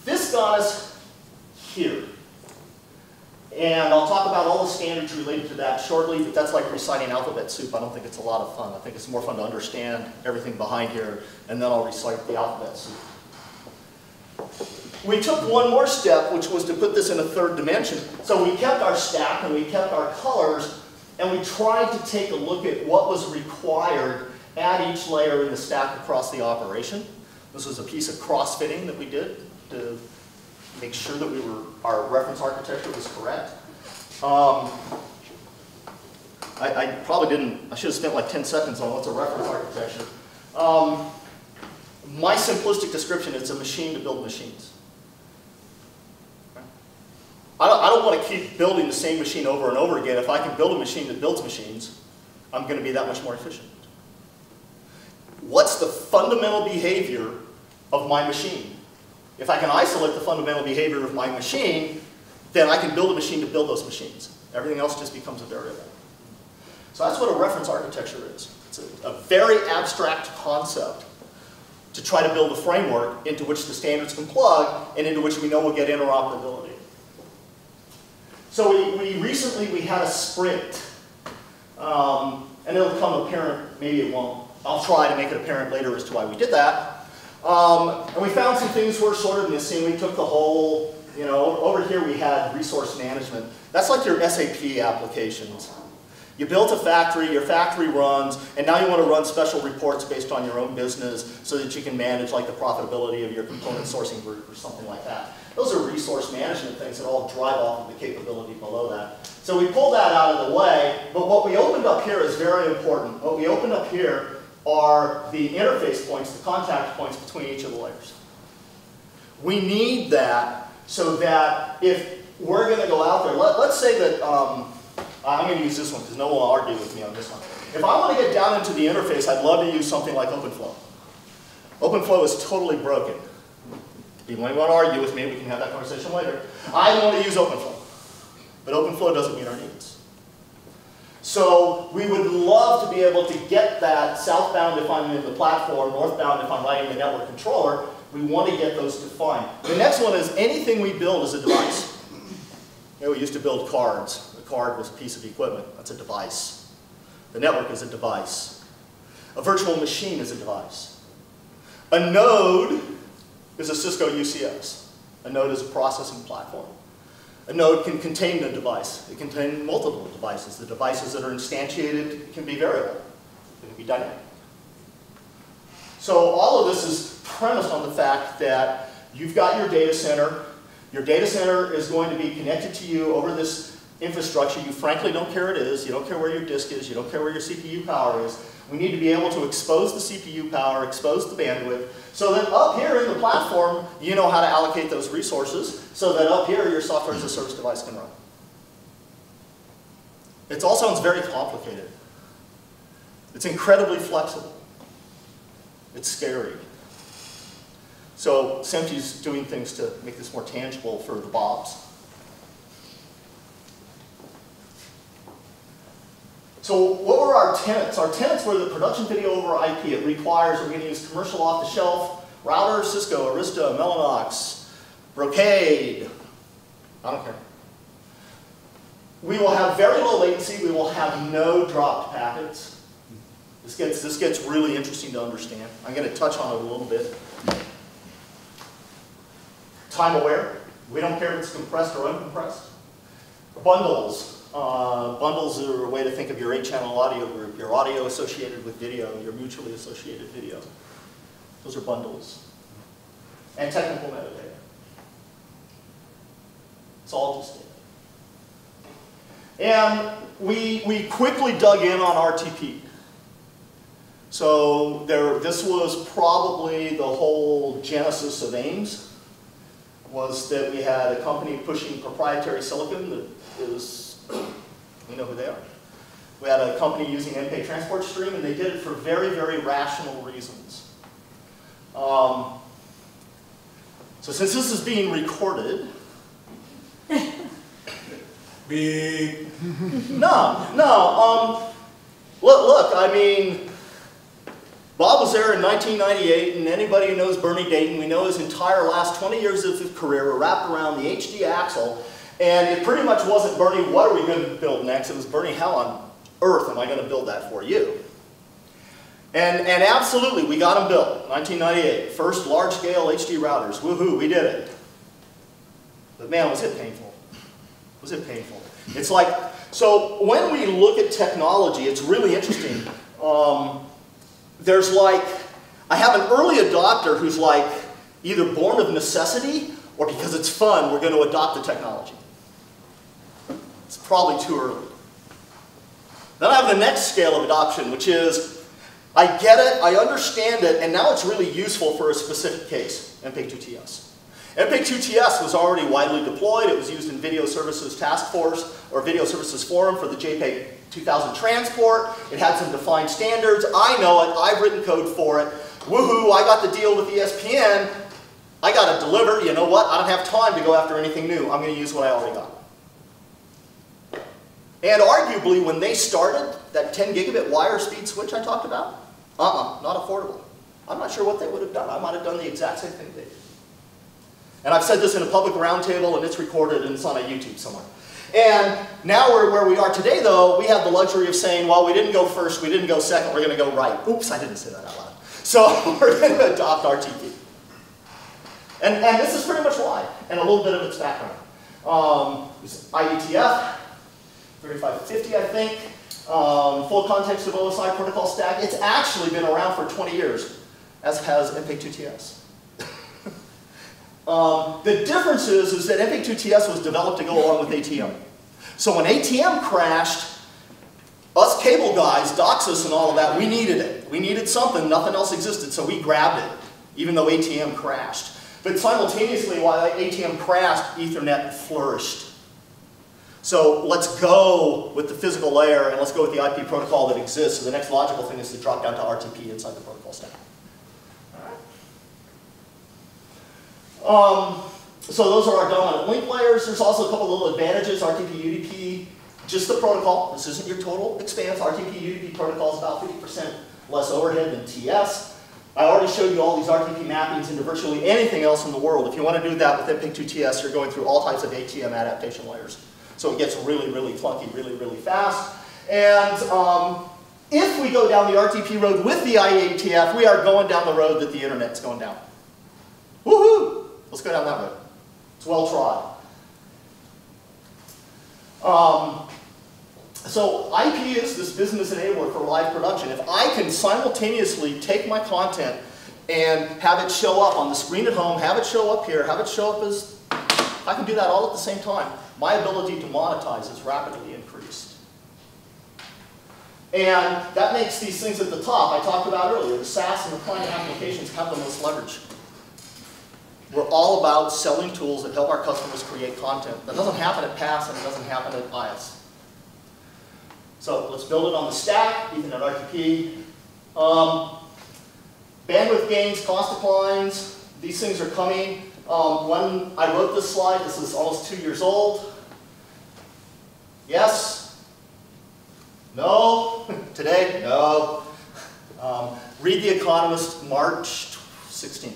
S1: This got us here. And I'll talk about all the standards related to that shortly, but that's like reciting alphabet soup. I don't think it's a lot of fun. I think it's more fun to understand everything behind here, and then I'll recite the alphabet soup. We took one more step, which was to put this in a third dimension. So we kept our stack and we kept our colors, and we tried to take a look at what was required at each layer in the stack across the operation. This was a piece of cross-fitting that we did to make sure that our reference architecture was correct. I probably didn't, I should have spent like 10 seconds on what's a reference architecture. My simplistic description is a machine to build machines. I don't want to keep building the same machine over and over again. If I can build a machine that builds machines, I'm going to be that much more efficient. What's the fundamental behavior of my machine? If I can isolate the fundamental behavior of my machine, then I can build a machine to build those machines. Everything else just becomes a variable. So that's what a reference architecture is. It's a very abstract concept to try to build a framework into which the standards can plug and into which we know we'll get interoperability. So we recently had a sprint, and it'll become apparent, maybe it won't. I'll try to make it apparent later as to why we did that. And we found some things were sort of missing. We took the whole, you know, over here we had resource management. That's like your SAP applications. You built a factory, your factory runs, and now you want to run special reports based on your own business so that you can manage like the profitability of your component sourcing group or something like that. Those are resource management things that all drive off of the capability below that. So we pulled that out of the way, but what we opened up here is very important. What we opened up here are the interface points, the contact points between each of the layers. We need that so that if we're going to go out there, let's say that, I'm going to use this one because no one will argue with me on this one. If I want to get down into the interface, I'd love to use something like OpenFlow. OpenFlow is totally broken. If you want to argue with me, we can have that conversation later. I want to use OpenFlow, but OpenFlow doesn't meet our needs. So we would love to be able to get that southbound if I'm in the platform, northbound if I'm writing the network controller. We want to get those defined. The next one is anything we build is a device. You know, we used to build cards. A card was a piece of equipment. That's a device. The network is a device. A virtual machine is a device. A node is a Cisco UCS. A node is a processing platform. A node can contain a device. It can contain multiple devices. The devices that are instantiated can be variable. They can be dynamic. So all of this is premised on the fact that you've got your data center. Your data center is going to be connected to you over this infrastructure. You frankly don't care what it is. You don't care where your disk is. You don't care where your CPU power is. We need to be able to expose the CPU power, expose the bandwidth, so that up here in the platform, you know how to allocate those resources, so that up here your software as a service device can run. It all sounds very complicated. It's incredibly flexible. It's scary. So SMPTE's doing things to make this more tangible for the Bobs. So what were our tenets? Our tenets were the production video over IP. It requires we're going to use commercial off-the-shelf router, Cisco, Arista, Mellanox, Brocade. I don't care. We will have very low latency. We will have no dropped packets. This gets really interesting to understand. I'm going to touch on it a little bit. Time aware. We don't care if it's compressed or uncompressed. Bundles. Bundles are a way to think of your 8-channel audio group, your audio associated with video, your mutually associated video. Those are bundles. And technical metadata. It's all just data. And we quickly dug in on RTP. So this was probably the whole genesis of AIMS, was that we had a company pushing proprietary silicon that is, we know who they are. We had a company using MPEG transport stream, and they did it for very, very rational reasons. So since this is being recorded, look, I mean, Bob was there in 1998, and anybody who knows Bernie Dayton, we know his entire last 20 years of his career were wrapped around the HD axle. And it pretty much wasn't, Bernie, what are we going to build next? It was, Bernie, how on earth am I going to build that for you? And absolutely, we got them built. 1998, first large-scale HD routers. Woohoo, we did it. But man, was it painful. Was it painful? It's like, so when we look at technology, it's really interesting. There's like, I have an early adopter who's like either born of necessity or because it's fun, we're going to adopt the technology. It's probably too early. Then I have the next scale of adoption, which is, I get it, I understand it, and now it's really useful for a specific case, MPEG-2TS. MPEG-2TS was already widely deployed. It was used in Video Services Task Force, or Video Services Forum for the JPEG 2000 transport. It had some defined standards. I know it. I've written code for it. Woohoo, I got the deal with ESPN. I got to deliver. You know what? I don't have time to go after anything new. I'm going to use what I already got. And arguably, when they started, that 10 gigabit wire speed switch I talked about, not affordable. I'm not sure what they would have done. I might have done the exact same thing they did. And I've said this in a public roundtable, and it's recorded, and it's on a YouTube somewhere. And now we're where we are today, though, we have the luxury of saying, well, we didn't go first, we didn't go second, we're going to go right. Oops, I didn't say that out loud. So we're going to adopt RTP. And this is pretty much why, and a little bit of its background. IETF, 3550, I think. Full context of OSI protocol stack. It's actually been around for 20 years, as has MPEG-2TS. The difference is that MPEG-2TS was developed to go along with ATM. So when ATM crashed, us cable guys, DOCSIS and all of that, we needed it. We needed something, nothing else existed, so we grabbed it, even though ATM crashed. But simultaneously, while ATM crashed, Ethernet flourished. So let's go with the physical layer, and let's go with the IP protocol that exists. So the next logical thing is to drop down to RTP inside the protocol stack. So those are our dominant link layers. There's also a couple little advantages. RTP, UDP, just the protocol. This isn't your total expanse. RTP, UDP protocol is about 50% less overhead than TS. I already showed you all these RTP mappings into virtually anything else in the world. If you want to do that with MPEG-2TS, you're going through all types of ATM adaptation layers. So it gets really, really clunky, really, really fast. And if we go down the RTP road with the IETF, we are going down the road that the internet's going down. Woohoo! Let's go down that road. It's well trod. So IP is this business enabler for live production. If I can simultaneously take my content and have it show up on the screen at home, have it show up here, have it show up as, I can do that all at the same time. My ability to monetize is rapidly increased. And that makes these things at the top I talked about earlier, the SaaS and the client applications have the most leverage. We're all about selling tools that help our customers create content. That doesn't happen at PASS and it doesn't happen at IS. So let's build it on the stack, Ethernet RTP. Bandwidth gains, cost declines, these things are coming. When I wrote this slide, this is almost 2 years old. Yes? No? Today? No. Read The Economist, March 16th.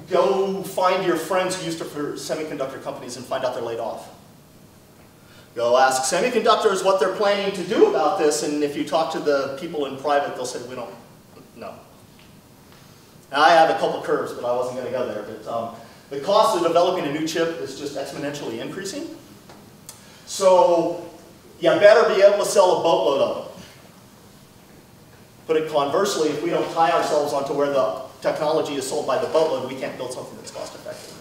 S1: Go find your friends who used to for semiconductor companies and find out they're laid off. Go ask semiconductors what they're planning to do about this, and if you talk to the people in private, they'll say, we don't know. Now, I have a couple curves, but I wasn't going to go there. But the cost of developing a new chip is just exponentially increasing. So you better be able to sell a boatload of them. Put it conversely, if we don't tie ourselves onto where the technology is sold by the boatload, we can't build something that's cost effective.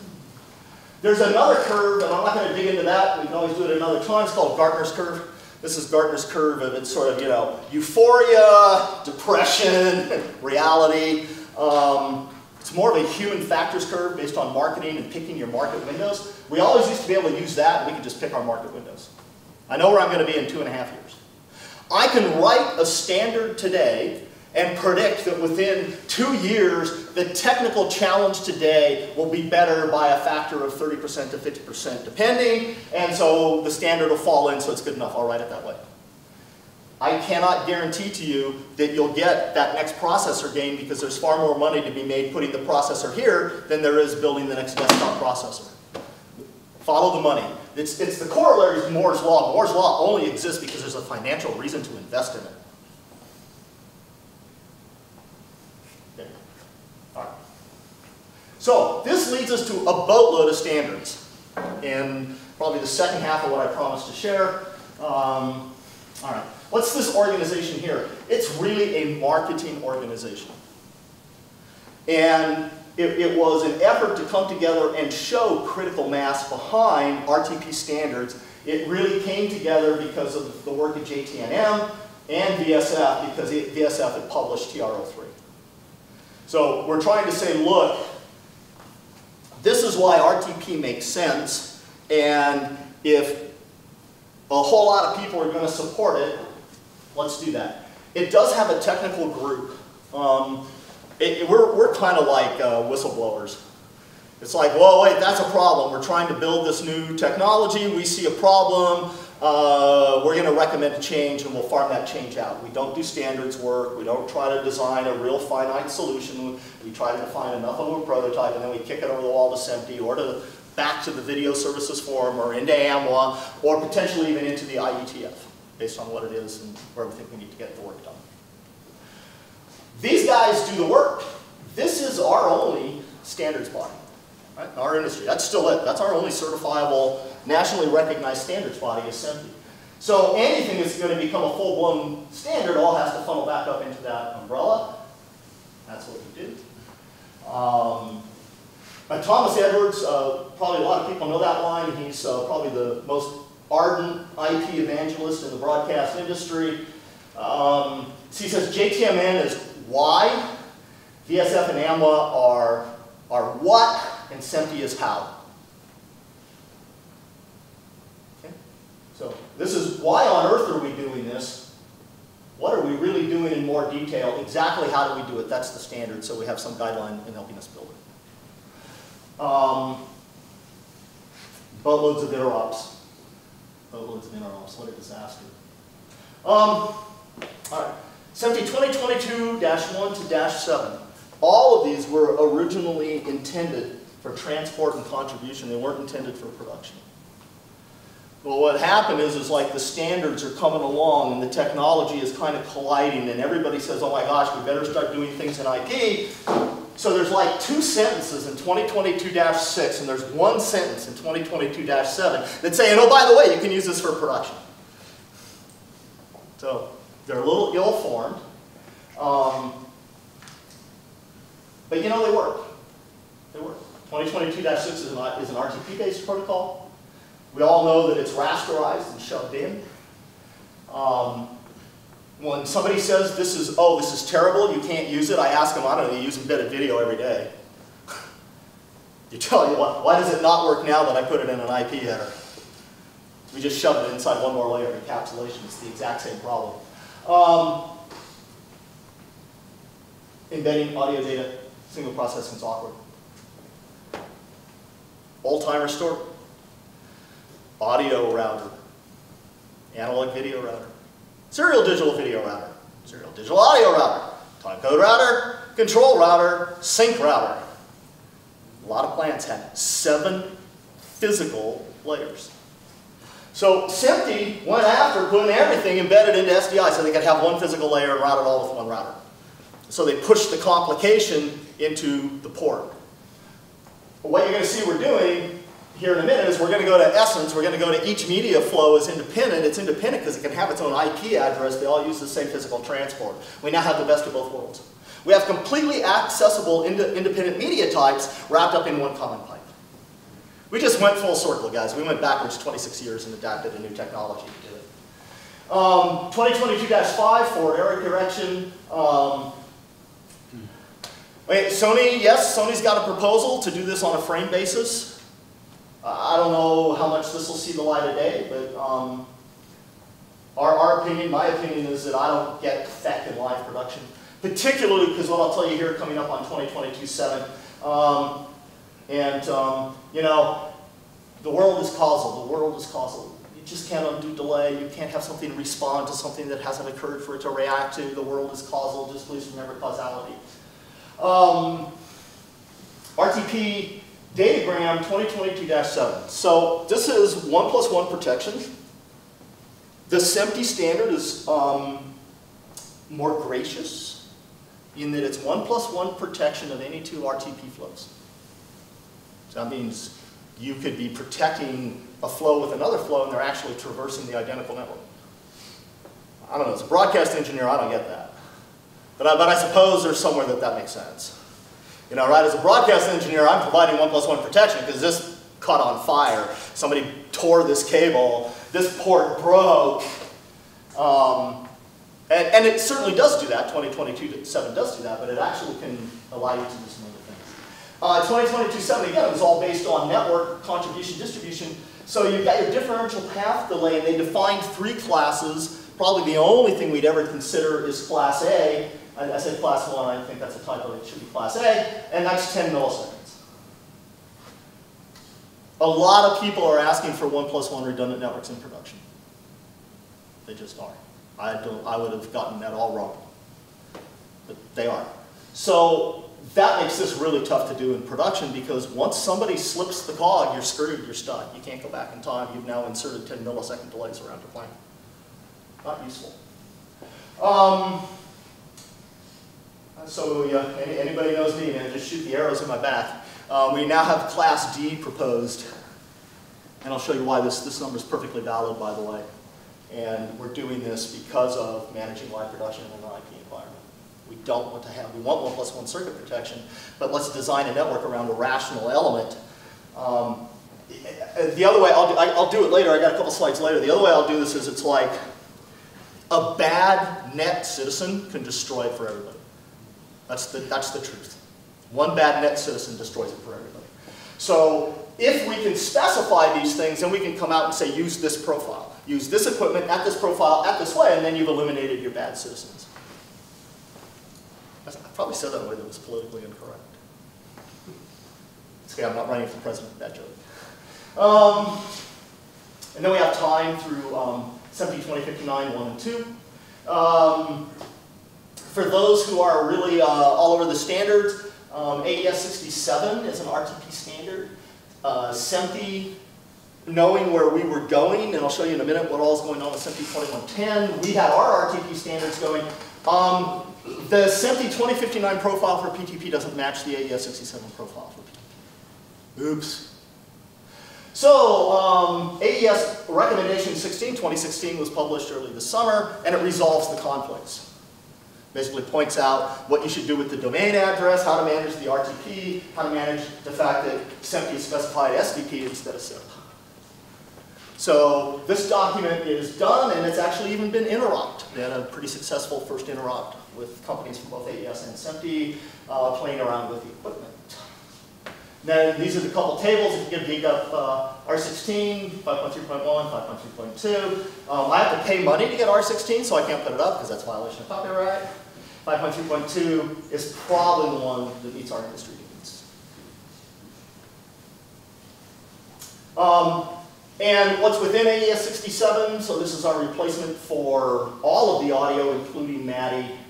S1: There's another curve, and I'm not going to dig into that. We can always do it another time. It's called Gartner's curve. This is Gartner's curve of its sort of, you know, euphoria, depression, reality. It's more of a human factors curve based on marketing and picking your market windows. We always used to be able to use that, and we could just pick our market windows. I know where I'm going to be in 2.5 years. I can write a standard today and predict that within 2 years, the technical challenge today will be better by a factor of 30% to 50%, depending, and so the standard will fall in, so it's good enough. I'll write it that way. I cannot guarantee to you that you'll get that next processor gain because there's far more money to be made putting the processor here than there is building the next desktop processor. Follow the money. It's the corollary of Moore's Law. Moore's Law only exists because there's a financial reason to invest in it. Okay. All right. So this leads us to a boatload of standards, and probably the second half of what I promised to share. All right. What's this organization here? It's really a marketing organization. And it was an effort to come together and show critical mass behind RTP standards. It really came together because of the work of JTNM and VSF, because VSF had published TR-03. So we're trying to say, look, this is why RTP makes sense, and if a whole lot of people are going to support it, let's do that. It does have a technical group. We're kind of like whistleblowers. It's like, well, wait, that's a problem. We're trying to build this new technology. We see a problem. We're going to recommend a change, and we'll farm that change out. We don't do standards work. We don't try to design a real finite solution. We try to define enough of a prototype, and then we kick it over the wall to SMPTE or back to the Video Services Forum or into AMWA or potentially even into the IETF based on what it is and where we think we need to get the work done. These guys do the work. This is our only standards body, right, in our industry. That's still it. That's our only certifiable, nationally recognized standards body is SMPTE. So anything that's going to become a full-blown standard all has to funnel back up into that umbrella. That's what we do. Thomas Edwards, probably a lot of people know that line. He's probably the most ardent IP evangelist in the broadcast industry. So he says JTMN is why, VSF and AMWA are what, and SMPTE is how. Okay? So this is why on earth are we doing this? What are we really doing in more detail? Exactly how do we do it? That's the standard, so we have some guideline in helping us build it. Boatloads of interops. Boatloads of interops. What a disaster. All right. SMPTE 2022-1 to -7. All of these were originally intended for transport and contribution. They weren't intended for production. Well, what happened is like the standards are coming along and the technology is kind of colliding and everybody says, oh my gosh, we better start doing things in IP. So there's like 2 sentences in 2022-6 and there's 1 sentence in 2022-7 that say, oh, by the way, you can use this for production. So they're a little ill-formed. But you know, they work. They work. 2022-6 is an RTP-based protocol. We all know that it's rasterized and shoved in. When somebody says this is terrible, you can't use it, I ask them, I don't know, you use embedded video every day. You tell you what, why does it not work now that I put it in an IP header? We just shoved it inside one more layer of encapsulation. It's the exact same problem. Embedding audio data, single processing is awkward. Old-timer story. Audio router, analog video router, serial digital video router, serial digital audio router, timecode router, control router, sync router. A lot of plants had 7 physical layers. So SMPTE went after putting everything embedded into SDI so they could have 1 physical layer and route it all with 1 router. So they pushed the complication into the port. But what you're going to see we're doing here in a minute is we're going to go to Essence, we're going to go to each media flow as independent. It's independent because it can have its own IP address. They all use the same physical transport. We now have the best of both worlds. We have completely accessible independent media types wrapped up in 1 common pipe. We just went full circle, guys. We went backwards 26 years and adapted a new technology to do it. 2022-5 for error correction. Wait, Sony, yes, Sony's got a proposal to do this on a frame basis. I don't know how much this will see the light of day, but our opinion, my opinion is that I don't get effect in live production, particularly because what I'll tell you here coming up on 2022-7, you know, the world is causal, the world is causal. You just can't undo delay, you can't have something respond to something that hasn't occurred for it to react to. The world is causal, just please remember causality. RTP Datagram 2022-7. So this is 1+1 protection. The SMPTE standard is more gracious in that it's 1+1 protection of any 2 RTP flows. So that means you could be protecting a flow with another flow and they're actually traversing the identical network. I don't know, as a broadcast engineer, I don't get that. But I suppose there's somewhere that makes sense. You know, right, as a broadcast engineer, I'm providing 1+1 protection because this caught on fire. Somebody tore this cable, this port broke. And it certainly does do that, 2022-7 does do that, but it actually can allow you to do some other things. 2022-7, again, it was all based on network, contribution, distribution. So you've got your differential path delay, and they defined 3 classes. Probably the only thing we'd ever consider is class A. I said class 1, I think that's a typo, it should be class A, and that's 10 milliseconds. A lot of people are asking for 1+1 redundant networks in production. They just are. I would have gotten that all wrong, but they are. So that makes this really tough to do in production, because once somebody slips the cog, you're screwed, you're stuck. You can't go back in time. You've now inserted 10 millisecond delays around your plan. Not useful. So anybody knows me, man, just shoot the arrows in my back. We now have Class D proposed, and I'll show you why this number is perfectly valid, by the way. And we're doing this because of managing live production in an IP environment. We don't want to have, we want 1+1 circuit protection, but let's design a network around a rational element. The other way, I'll do it later, I got a couple slides later. The other way I'll do this is, it's like a bad net citizen can destroy it for everybody. That's the truth. One bad net citizen destroys it for everybody. So if we can specify these things, then we can come out and say, use this profile. Use this equipment at this profile, at this way, and then you've eliminated your bad citizens. I probably said that in a way that was politically incorrect. It's okay, I'm not running for president, that joke. And then we have time through SMPTE 2059, 1 and 2. For those who are really all over the standards, AES 67 is an RTP standard. SMPTE, knowing where we were going, and I'll show you in a minute what all is going on with SMPTE 2110, we had our RTP standards going. The SMPTE 2059 profile for PTP doesn't match the AES 67 profile for PTP. Oops. So AES Recommendation 16, 2016 was published early this summer, and it resolves the conflicts. Basically points out what you should do with the domain address, how to manage the RTP, how to manage the fact that SMPTE specified SDP instead of SIP. So this document is done, and it's actually even been interopt. We had a pretty successful first interopt with companies from both AES and SMPTE playing around with the equipment. Then these are the couple tables. If you can dig up R16, 5.3.1, 5.3.2. I have to pay money to get R16, so I can't put it up because that's a violation of copyright. 5.3.2 is probably the one that meets our industry needs. And what's within AES 67, so this is our replacement for all of the audio, including MADI.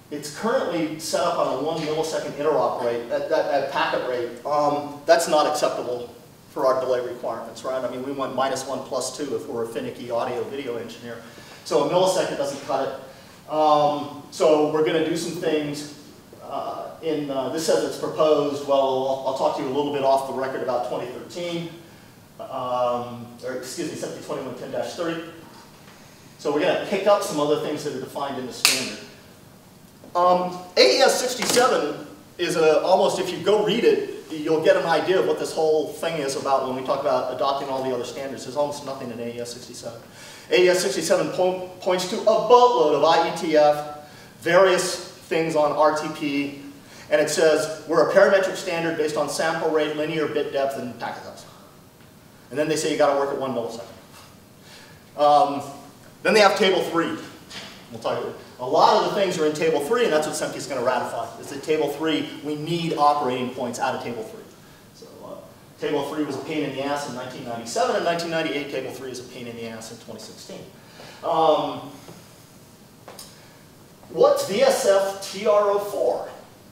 S1: It's currently set up on a 1 millisecond interop rate, at packet rate. That's not acceptable for our delay requirements, right? I mean, we want -1 +2 if we're a finicky audio video engineer. So a millisecond doesn't cut it. So we're going to do some things this says it's proposed. Well, I'll talk to you a little bit off the record about 2013. Or excuse me, SMPTE 2110-30. So we're going to pick up some other things that are defined in the standard. AES 67 is almost, if you go read it, you'll get an idea of what this whole thing is about when we talk about adopting all the other standards. There's almost nothing in AES 67. AES 67 points to a boatload of IETF, various things on RTP, and it says we're a parametric standard based on sample rate, linear bit depth, and packet size. And then they say you got to work at 1 millisecond. Then they have table 3. We'll talk about it. A lot of the things are in table 3, and that's what SMPTE is going to ratify. Is that table 3, we need operating points out of table 3. So table 3 was a pain in the ass in 1997, and 1998 table 3 is a pain in the ass in 2016. What's VSF TR-04?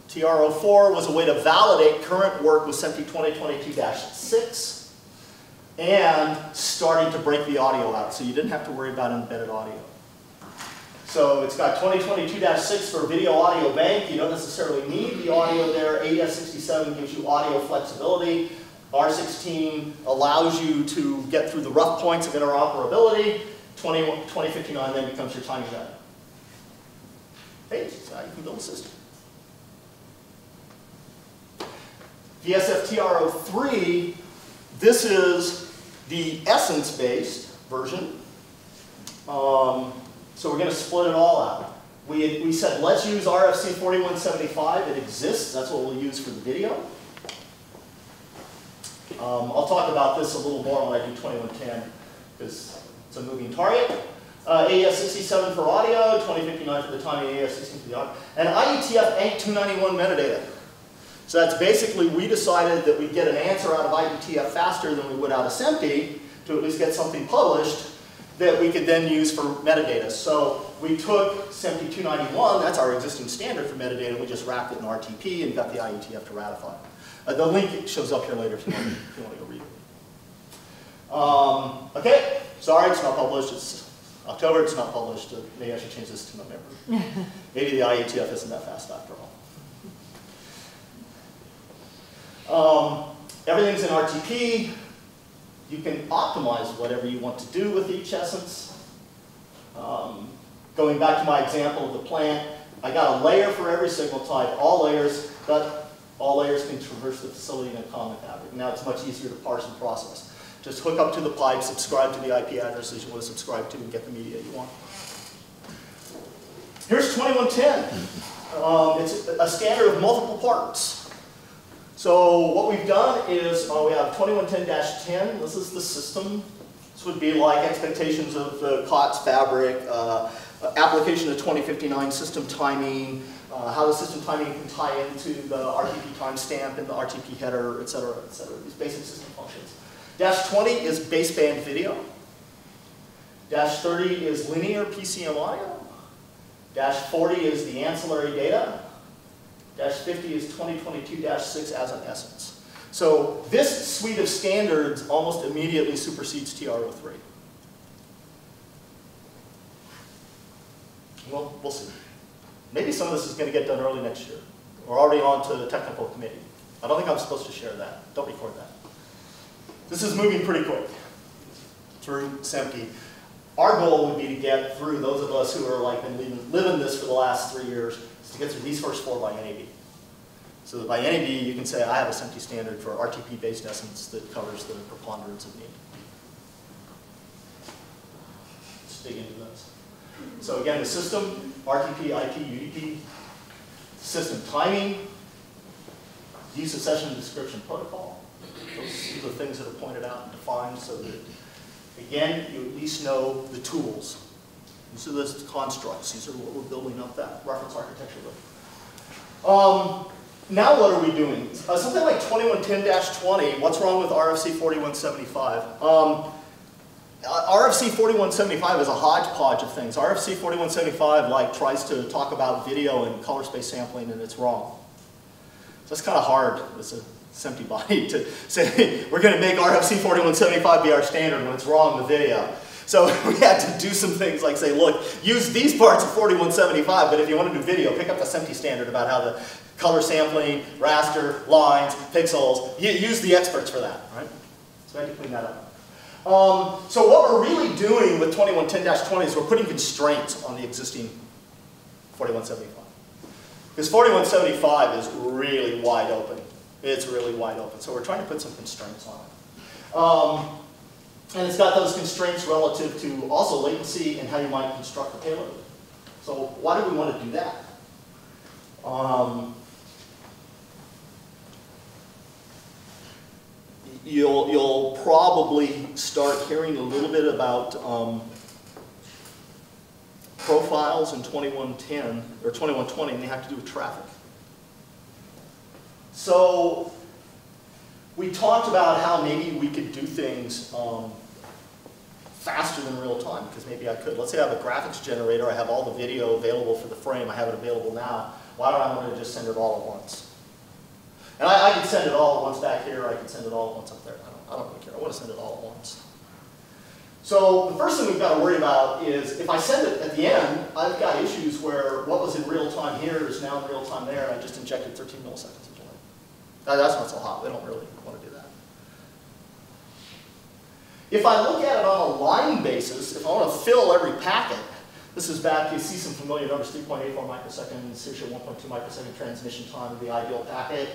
S1: TR-04 was a way to validate current work with SMPTE 2022-6 and starting to break the audio out, so you didn't have to worry about embedded audio. So it's got 2022-6 for video audio bank. You don't necessarily need the audio there. AES 67 gives you audio flexibility. R16 allows you to get through the rough points of interoperability. 2059 then becomes your timing value. Hey, so now you can build a system. VSF TR-03, this is the essence-based version. So we're going to split it all out. We said let's use RFC 4175. It exists. That's what we'll use for the video. I'll talk about this a little more when I do 2110 because it's a moving target. AES 67 for audio, 2059 for the timing, AES 16 for the audio, and IETF 291 metadata. So that's basically, we decided that we'd get an answer out of IETF faster than we would out of SMPTE to at least get something published that we could then use for metadata. So we took SMPTE 291, that's our existing standard for metadata, we just wrapped it in RTP and got the IETF to ratify it. The link shows up here later if you want to go read it. Okay, sorry it's not published, it's October, it's not published. Maybe I should change this to November. Maybe the IETF isn't that fast after all. Everything's in RTP. You can optimize whatever you want to do with each essence. Going back to my example of the plant, I got a layer for every signal type, all layers, but all layers can traverse the facility in a common fabric. Now it's much easier to parse and process. Just hook up to the pipe, subscribe to the IP addresses you want to subscribe to, and get the media you want. Here's 2110. It's a standard of multiple parts. So what we've done is we have 2110-10. This is the system. This would be like expectations of the COTS fabric, application of 2059 system timing, how the system timing can tie into the RTP timestamp and the RTP header, et cetera, these basic system functions. -20 is baseband video. -30 is linear PCM audio. -40 is the ancillary data. -50 is 2022-6 as an essence. So this suite of standards almost immediately supersedes TR-03. Well, we'll see. Maybe some of this is going to get done early next year. We're already on to the technical committee. I don't think I'm supposed to share that. Don't record that. This is moving pretty quick through SMPTE. Our goal would be to get through, those of us who are like been living this for the last 3 years, is to get through these first 4 by NAB. So that by NAB you can say, I have a SMPTE standard for RTP-based essence that covers the preponderance of need. Let's dig into this. So again, the system, RTP, IP, UDP, system timing, use of session description protocol. Those are the things that are pointed out and defined so that, again, you at least know the tools. These are the constructs. These are what we're building up that reference architecture with. Now what are we doing? Something like 2110-20, what's wrong with RFC 4175? RFC 4175 is a hodgepodge of things. RFC 4175 tries to talk about video and color space sampling, and it's wrong. So that's kind of hard as a SMPTE body to say, we're going to make RFC 4175 be our standard when it's wrong with video. So we had to do some things like say, look, use these parts of 4175, but if you want to do video, pick up the SMPTE standard about how the color sampling, raster, lines, pixels, use the experts for that, right? So I had to clean that up. So what we're really doing with 2110-20 is we're putting constraints on the existing 4175. Because 4175 is really wide open. It's really wide open. So we're trying to put some constraints on it. And it's got those constraints relative to also latency and how you might construct the payload. So why do we want to do that? You'll probably start hearing a little bit about profiles in 2110 or 2120, and they have to do with traffic. So we talked about how maybe we could do things faster than real time, because maybe I could. Let's say I have a graphics generator, I have all the video available for the frame, I have it available now. Why don't I want to just send it all at once? And I can send it all at once back here, I can send it all at once up there. I don't really care, I want to send it all at once. So the first thing we've got to worry about is if I send it at the end, I've got issues where what was in real time here is now in real time there, and I just injected 13 milliseconds of delay. That's not so hot, we don't really want to do that. If I look at it on a line basis, if I want to fill every packet, this is back, you see some familiar numbers, 3.84 microseconds, here's your 1.2 microsecond transmission time of the ideal packet.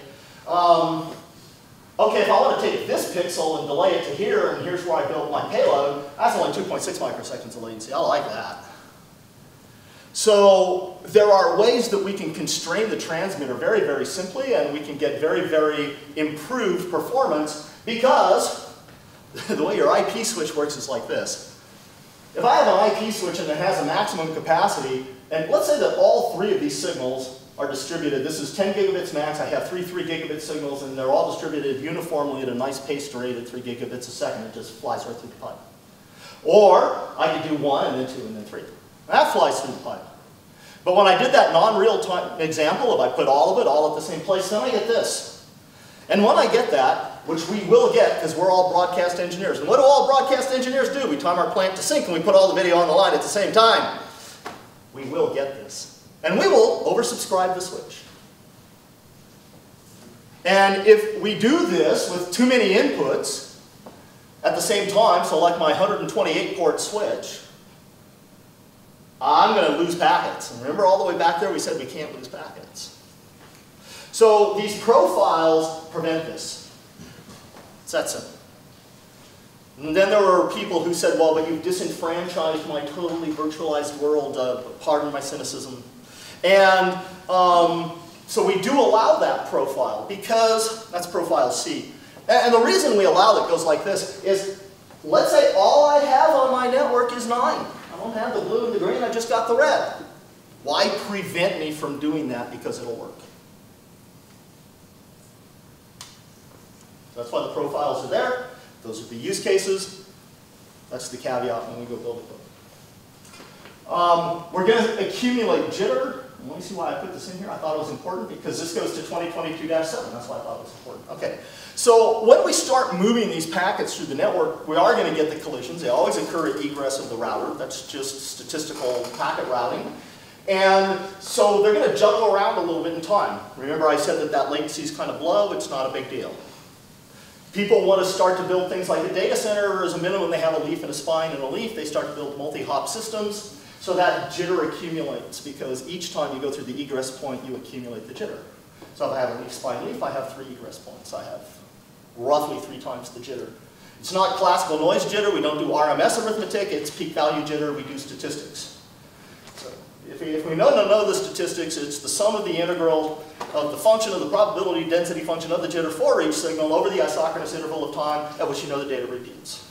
S1: Okay, if I want to take this pixel and delay it to here, and here's where I built my payload, that's only 2.6 microseconds of latency. I like that. So there are ways that we can constrain the transmitter very, very simply, and we can get very, very improved performance because the way your IP switch works is like this. If I have an IP switch and it has a maximum capacity, and let's say that all 3 of these signals are distributed. This is 10 gigabits max. I have 3 3-gigabit signals, and they're all distributed uniformly at a nice pace rate at 3 gigabits a second. It just flies right through the pipe. Or I could do 1 and then 2 and then 3. That flies through the pipe. But when I did that non-real-time example, if I put all of it all at the same place, then I get this. And when I get that, which we will get because we're all broadcast engineers. And what do all broadcast engineers do? We time our plant to sync and we put all the video on the line at the same time. We will get this. And we will oversubscribe the switch. And if we do this with too many inputs at the same time, so like my 128-port switch, I'm going to lose packets. And remember all the way back there we said we can't lose packets. So these profiles prevent this. It's that simple. And then there were people who said, well, but you've disenfranchised my totally virtualized world, pardon my cynicism. And so we do allow that profile because that's profile C. And the reason we allow that goes like this is, let's say all I have on my network is 9. I don't have the blue and the green, I just got the red. Why prevent me from doing that? Because it'll work. That's why the profiles are there. Those are the use cases. That's the caveat when we go build it. We're going to accumulate jitter. Let me see why I put this in here. I thought it was important because this goes to 2022-7. That's why I thought it was important. Okay. So when we start moving these packets through the network, we are going to get the collisions. They always occur at egress of the router. That's just statistical packet routing. And so they're going to juggle around a little bit in time. Remember I said that that latency is kind of low. It's not a big deal. People want to start to build things like a data center. As a minimum, they have a leaf and a spine and a leaf. They start to build multi-hop systems. So that jitter accumulates because each time you go through the egress point, you accumulate the jitter. So if I have a leaf, spine, leaf, I have 3 egress points. I have roughly 3 times the jitter. It's not classical noise jitter. We don't do RMS arithmetic. It's peak value jitter. We do statistics. So if we know the statistics, it's the sum of the integral of the function of the probability density function of the jitter for each signal over the isochronous interval of time at which you know the data repeats.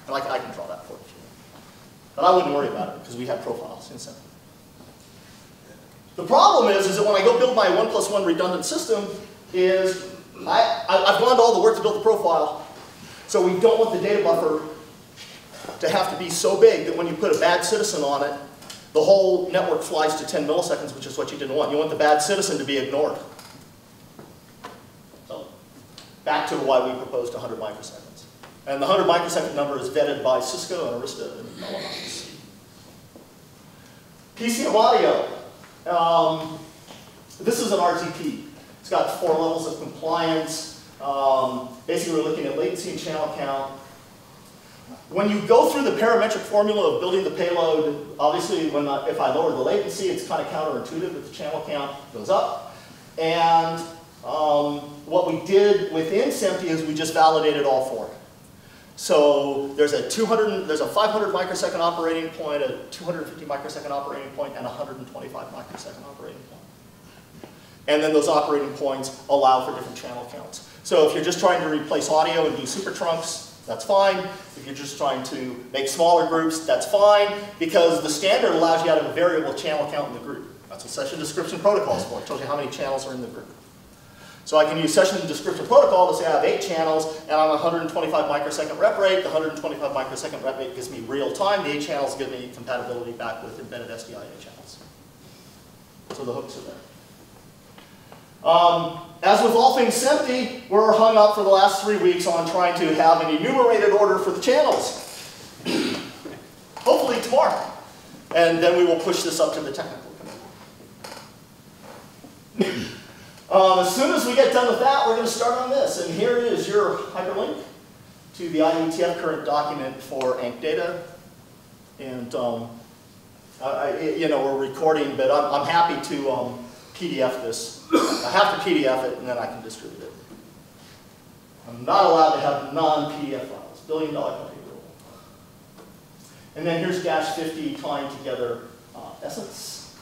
S1: And I can draw that for you. But I wouldn't worry about it because we have profiles in SMPTE. The problem is that when I go build my 1+1 redundant system, is I've gone to all the work to build the profile. So we don't want the data buffer to have to be so big that when you put a bad citizen on it, the whole network flies to 10 milliseconds, which is what you didn't want. You want the bad citizen to be ignored. So back to why we proposed 100 microseconds. And the 100 microsecond number is vetted by Cisco and Arista and Mellanox. PCM audio. This is an RTP. It's got 4 levels of compliance. Basically, we're looking at latency and channel count. When you go through the parametric formula of building the payload, obviously, if I lower the latency, it's kind of counterintuitive that the channel count goes up. And what we did within SMPTE is we just validated all 4. So there's a 500 microsecond operating point, a 250 microsecond operating point, and a 125 microsecond operating point. And then those operating points allow for different channel counts. So if you're just trying to replace audio and do super trunks, that's fine. If you're just trying to make smaller groups, that's fine, because the standard allows you to have a variable channel count in the group. That's what session description protocol is for. It tells you how many channels are in the group. So I can use session description protocol to say I have 8 channels, and I'm 125 microsecond rep rate. The 125 microsecond rep rate gives me real time. The 8 channels give me compatibility back with embedded SDIA channels. So the hooks are there. As with all things SMPTE, we're hung up for the last 3 weeks on trying to have an enumerated order for the channels. Hopefully tomorrow. And then we will push this up to the technical committee. As soon as we get done with that, we're going to start on this. And here is your hyperlink to the IETF current document for ANC data. And we're recording, but I'm happy to PDF this. I have to PDF it, and then I can distribute it. I'm not allowed to have non-PDF files. $1 billion company rule. And then here's -50 tying together essence.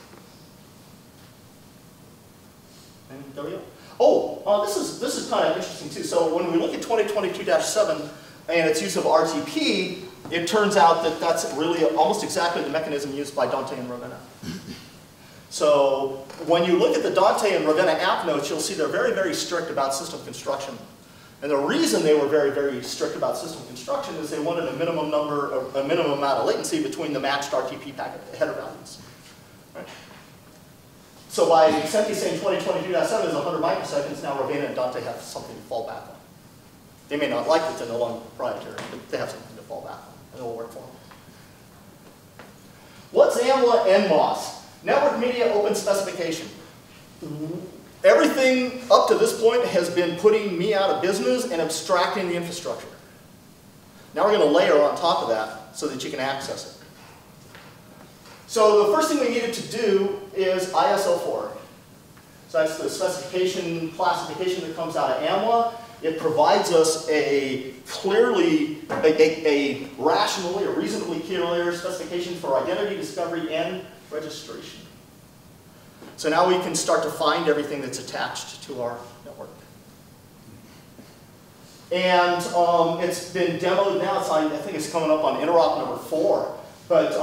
S1: And there we go. Oh, this is kind of interesting too. So when we look at 2022-7 and its use of RTP, it turns out that that's really almost exactly the mechanism used by Dante and Ravenna. So when you look at the Dante and Ravenna app notes, you'll see they're very, very strict about system construction. And the reason they were very, very strict about system construction is they wanted a minimum amount of latency between the matched RTP packet header values. Right? So by SMPTE saying 2022.7 is 100 microseconds, now Ravenna and Dante have something to fall back on. They may not like it, they're no longer proprietary, but they have something to fall back on, and it will work for them. What's AMWA NMOS? Network Media Open Specification. Everything up to this point has been putting me out of business and abstracting the infrastructure. Now we're going to layer on top of that so that you can access it. So the first thing we needed to do is ISO 4. So that's the specification classification that comes out of AMWA. It provides us a rationally or reasonably clear specification for identity discovery and registration. So now we can start to find everything that's attached to our network. And it's been demoed now. I think it's coming up on interop number 4. But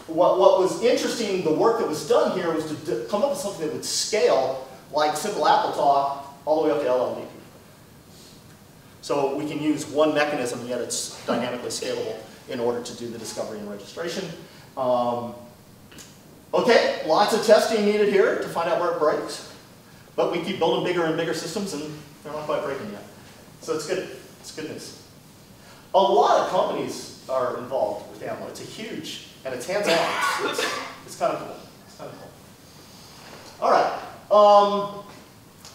S1: what was interesting, the work that was done here was to come up with something that would scale like simple AppleTalk all the way up to LLDP. So we can use one mechanism, yet it's dynamically scalable in order to do the discovery and registration. Okay, lots of testing needed here to find out where it breaks. But we keep building bigger and bigger systems, and they're not quite breaking yet. So it's good. It's good news. A lot of companies are involved with AMWA. It's a huge, and it's hands-on. It's kind of cool. It's kind of cool. All right.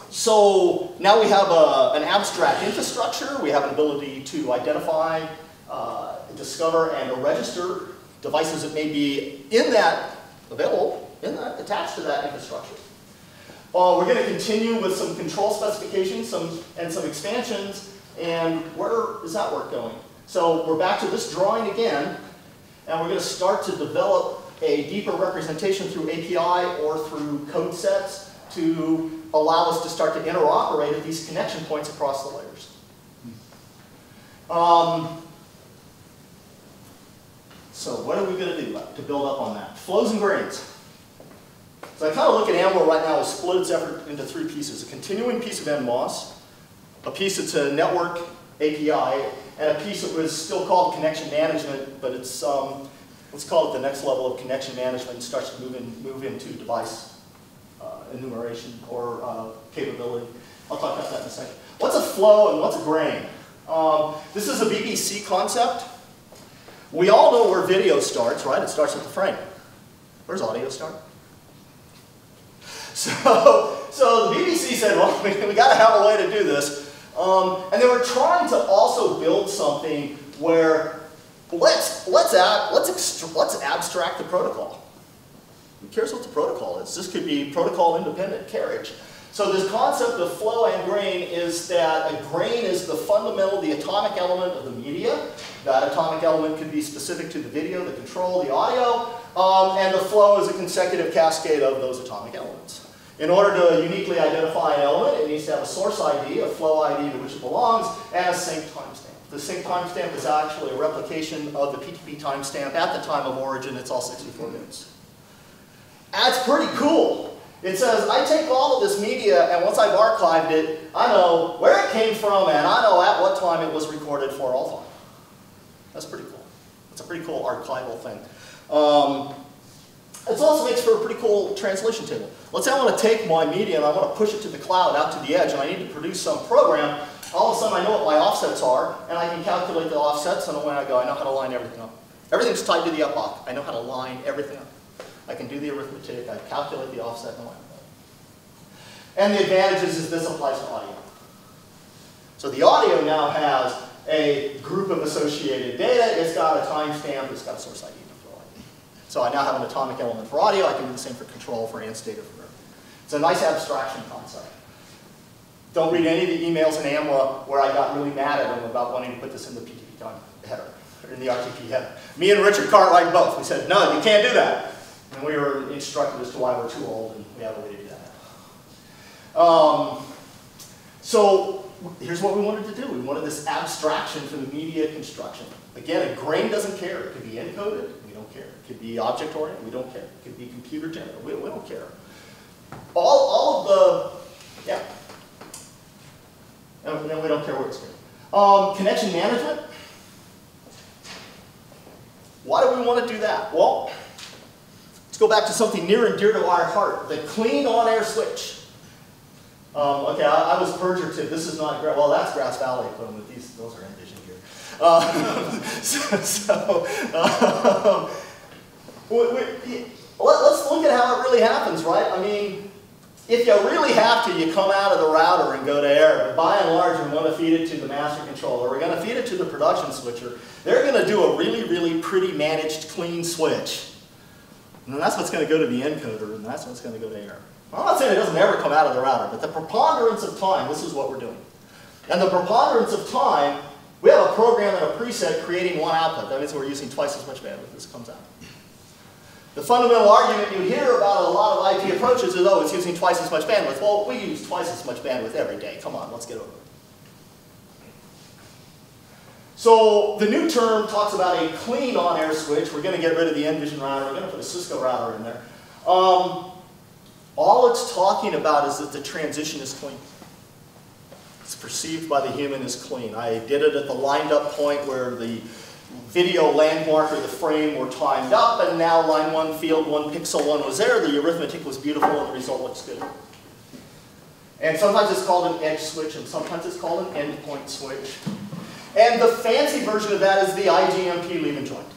S1: So now we have an abstract infrastructure. We have an ability to identify, discover, and register devices that may be in that, available, in that, attached to that infrastructure. We're going to continue with some control specifications and some expansions. And where is that work going? So we're back to this drawing again, and we're going to start to develop a deeper representation through API or through code sets to allow us to start to interoperate at these connection points across the layers. So what are we going to do to build up on that? Flows and grains. So I kind of look at AMWA right now as split its effort into 3 pieces. A continuing piece of NMOS, a piece that's a network API, and a piece that was still called connection management, but it's, let's call it the next level of connection management and starts to move into device enumeration or capability. I'll talk about that in a second. What's a flow and what's a grain? This is a BBC concept. We all know where video starts, right? It starts with the frame. Where's audio start? So the BBC said, well, we got to have a way to do this. And they were trying to also build something where let's abstract the protocol. Who cares what the protocol is? This could be protocol independent carriage. So this concept of flow and grain is that a grain is the fundamental, the atomic element of the media. That atomic element could be specific to the video, the control, the audio, and the flow is a consecutive cascade of those atomic elements. In order to uniquely identify an element, it needs to have a source ID, a flow ID to which it belongs, and a sync timestamp. The sync timestamp is actually a replication of the PTP timestamp at the time of origin. It's all 64 bits. That's pretty cool. It says, I take all of this media, and once I've archived it, I know where it came from, and I know at what time it was recorded for all time. That's pretty cool. It's a pretty cool archival thing. It also makes for a pretty cool translation table. Let's say I want to take my media and I want to push it to the cloud, out to the edge, and I need to produce some program. All of a sudden I know what my offsets are, and I can calculate the offsets, and away I go. I know how to line everything up. Everything's tied to the epoch. I know how to line everything up. I can do the arithmetic, I calculate the offset, and line it up. And the advantages is this applies to audio. So the audio now has a group of associated data. It's got a timestamp, it's got a source ID. So I now have an atomic element for audio. I can do the same for control, for ANS data, for everything. It's a nice abstraction concept. Don't read any of the emails in AMWA where I got really mad at them about wanting to put this in the PTP time header, or in the RTP header. Me and Richard Cartwright both. We said, no, you can't do that. And we were instructed as to why we're too old, and we have a way to do that. So here's what we wanted to do. We wanted this abstraction for the media construction. Again, a grain doesn't care. It could be encoded. We don't care. It could be object-oriented, we don't care. It could be computer-generated, we don't care. All of the, yeah. And we don't care where it's going. Connection management. Why do we want to do that? Well, let's go back to something near and dear to our heart, the clean on-air switch. Okay, I was perjured. This is not, well, that's Grass Valley equipment. Those are Envision here. Let's look at how it really happens, right? I mean, if you really have to, you come out of the router and go to air. But by and large, we want to feed it to the master controller. We're going to feed it to the production switcher. They're going to do a really, really pretty managed, clean switch. And that's what's going to go to the encoder, and that's what's going to go to air. I'm not saying it doesn't ever come out of the router, but the preponderance of time, this is what we're doing. And the preponderance of time, we have a program and a preset creating one output. That means we're using twice as much bandwidth as comes out. The fundamental argument you hear about a lot of IT approaches is, oh, it's using twice as much bandwidth. Well, we use twice as much bandwidth every day. Come on, let's get over it. So the new term talks about a clean on-air switch. We're going to get rid of the Envision router. We're going to put a Cisco router in there. All it's talking about is that the transition is clean. It's perceived by the human as clean. I did it at the lined up point where the video landmark or the frame were timed up, and now line 1, field 1, pixel 1 was there. The arithmetic was beautiful, and the result looks good. And sometimes it's called an edge switch, and sometimes it's called an endpoint switch. And the fancy version of that is the IGMP leave and joint,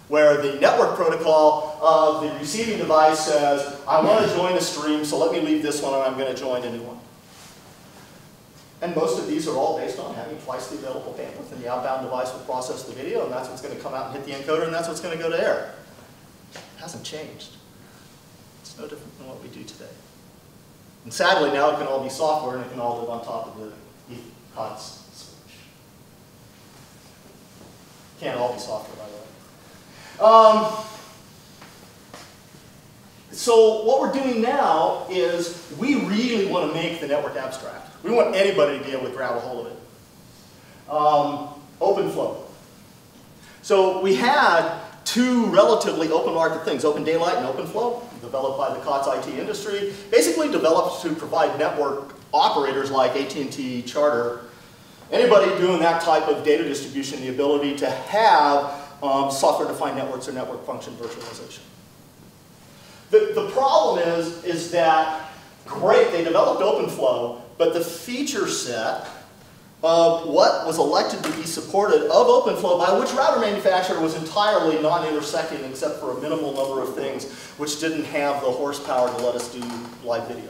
S1: where the network protocol of the receiving device says, I want to join a stream, so let me leave this one and I'm going to join a new one. And most of these are all based on having twice the available bandwidth, and the outbound device will process the video, and that's what's going to come out and hit the encoder, and that's what's going to go to air. It hasn't changed. It's no different than what we do today. And sadly, now it can all be software, and it can all live on top of the COTS. Can't all be software, by the way. So what we're doing now is we really want to make the network abstract. We want anybody to be able to grab a hold of it. Open flow. So we had two relatively open market things, Open Daylight and Open Flow, developed by the COTS IT industry, basically developed to provide network operators like AT&T, Charter, anybody doing that type of data distribution, the ability to have software-defined networks or network function virtualization. The problem is that, great, they developed OpenFlow, but the feature set of what was elected to be supported of OpenFlow, by which router manufacturer was entirely non-intersecting except for a minimal number of things which didn't have the horsepower to let us do live video.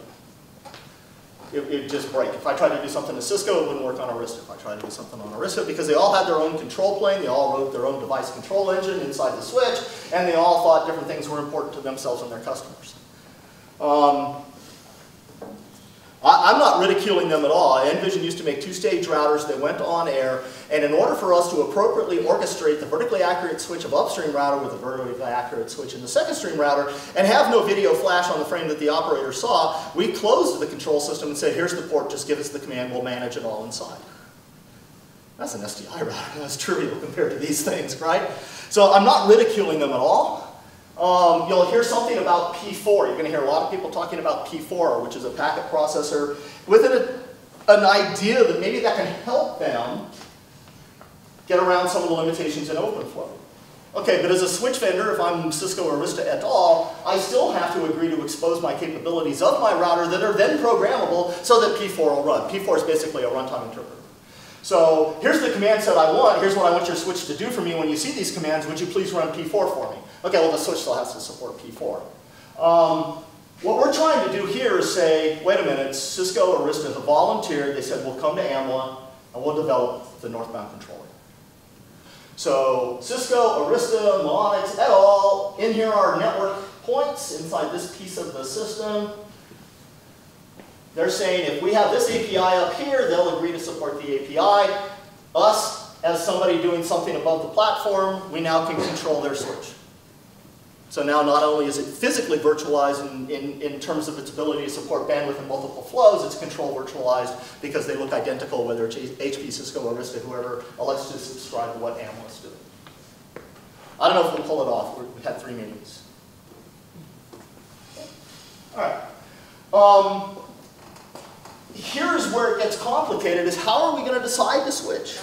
S1: It'd just break. If I tried to do something at Cisco, it wouldn't work on Arista. If I tried to do something on Arista, because they all had their own control plane, they all wrote their own device control engine inside the switch, and they all thought different things were important to themselves and their customers. I'm not ridiculing them at all. Envision used to make two-stage routers that went on air, and in order for us to appropriately orchestrate the vertically accurate switch of upstream router with a vertically accurate switch in the second stream router, and have no video flash on the frame that the operator saw, we closed the control system and said, here's the port, just give us the command, we'll manage it all inside. That's an SDI router. That's trivial compared to these things, right? So I'm not ridiculing them at all. You'll hear something about P4. You're going to hear a lot of people talking about P4, which is a packet processor, with an idea that maybe that can help them get around some of the limitations in OpenFlow. Okay, but as a switch vendor, if I'm Cisco or Arista et al., I still have to agree to expose my capabilities of my router that are then programmable so that P4 will run. P4 is basically a runtime interpreter. So here's the command set I want. Here's what I want your switch to do for me when you see these commands. Would you please run P4 for me? Okay, well, the switch still has to support P4. What we're trying to do here is say, wait a minute, Cisco or Arista have volunteered. They said, we'll come to AMWA and we'll develop the northbound controller. So Cisco, Arista, Monix, et al., in here are network points inside this piece of the system. They're saying if we have this API up here, they'll agree to support the API. Us, as somebody doing something above the platform, we now can control their switch. So now not only is it physically virtualized in terms of its ability to support bandwidth and multiple flows, it's control virtualized because they look identical, whether it's HP, Cisco, Arista, whoever elects to subscribe to what AMWA is doing. I don't know if we'll pull it off. We've had 3 meetings. All right. Here's where it gets complicated, is how are we going to decide to switch?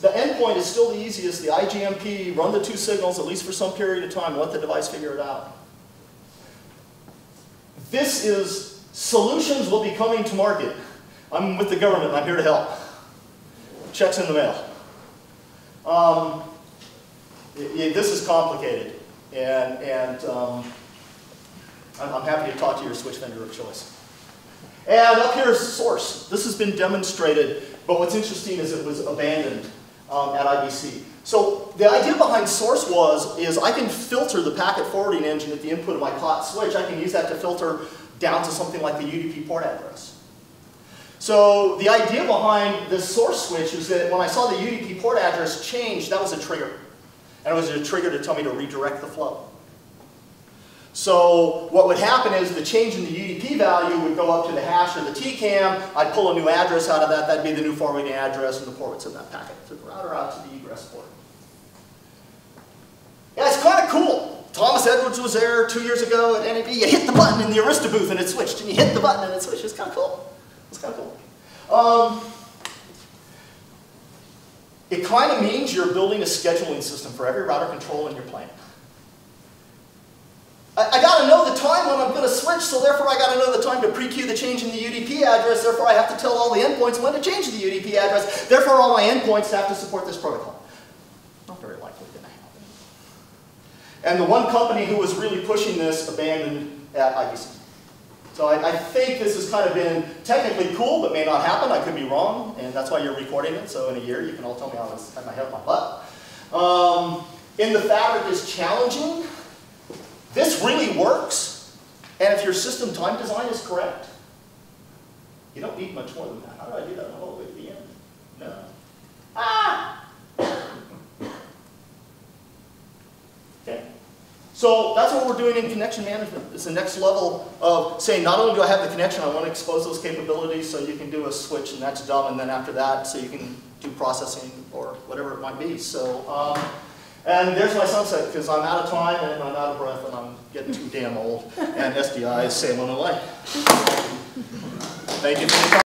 S1: The endpoint is still the easiest. The IGMP, run the 2 signals, at least for some period of time, let the device figure it out. This is, solutions will be coming to market. I'm with the government, and I'm here to help. Checks in the mail. This is complicated, and I'm happy to talk to your switch vendor of choice. And up here is source. This has been demonstrated, but what's interesting is it was abandoned at IBC. So the idea behind source is I can filter the packet forwarding engine at the input of my COT switch. I can use that to filter down to something like the UDP port address. So the idea behind this source switch is that when I saw the UDP port address change, that was a trigger. And it was a trigger to tell me to redirect the flow. So what would happen is the change in the UDP value would go up to the hash or the TCAM. I'd pull a new address out of that. That'd be the new forwarding address, and the port would send that packet to the router out to the egress port. Yeah, it's kind of cool. Thomas Edwards was there 2 years ago at NAB. You hit the button in the Arista booth and it switched, and you hit the button and it switched. It's kind of cool. It's kind of cool. It kind of means you're building a scheduling system for every router control in your plant. I got to know the time when I'm going to switch, so therefore I got to know the time to pre-queue the change in the UDP address, therefore I have to tell all the endpoints when to change the UDP address, therefore all my endpoints have to support this protocol. Not very likely going to happen. And the one company who was really pushing this abandoned at IBC. So I think this has kind of been technically cool, but may not happen. I could be wrong, and that's why you're recording it, so in a year you can all tell me I had my head on my butt. In the fabric is challenging. This really works, and if your system time design is correct, you don't need much more than that. How do I do that all the way to the end? No. Ah! Okay. So that's what we're doing in connection management. It's the next level of saying, not only do I have the connection, I want to expose those capabilities so you can do a switch, and that's done, and then after that, so you can do processing or whatever it might be. So. And there's my sunset, because I'm out of time and I'm out of breath and I'm getting too damn old. And SDI is sailing away. Thank you for your time.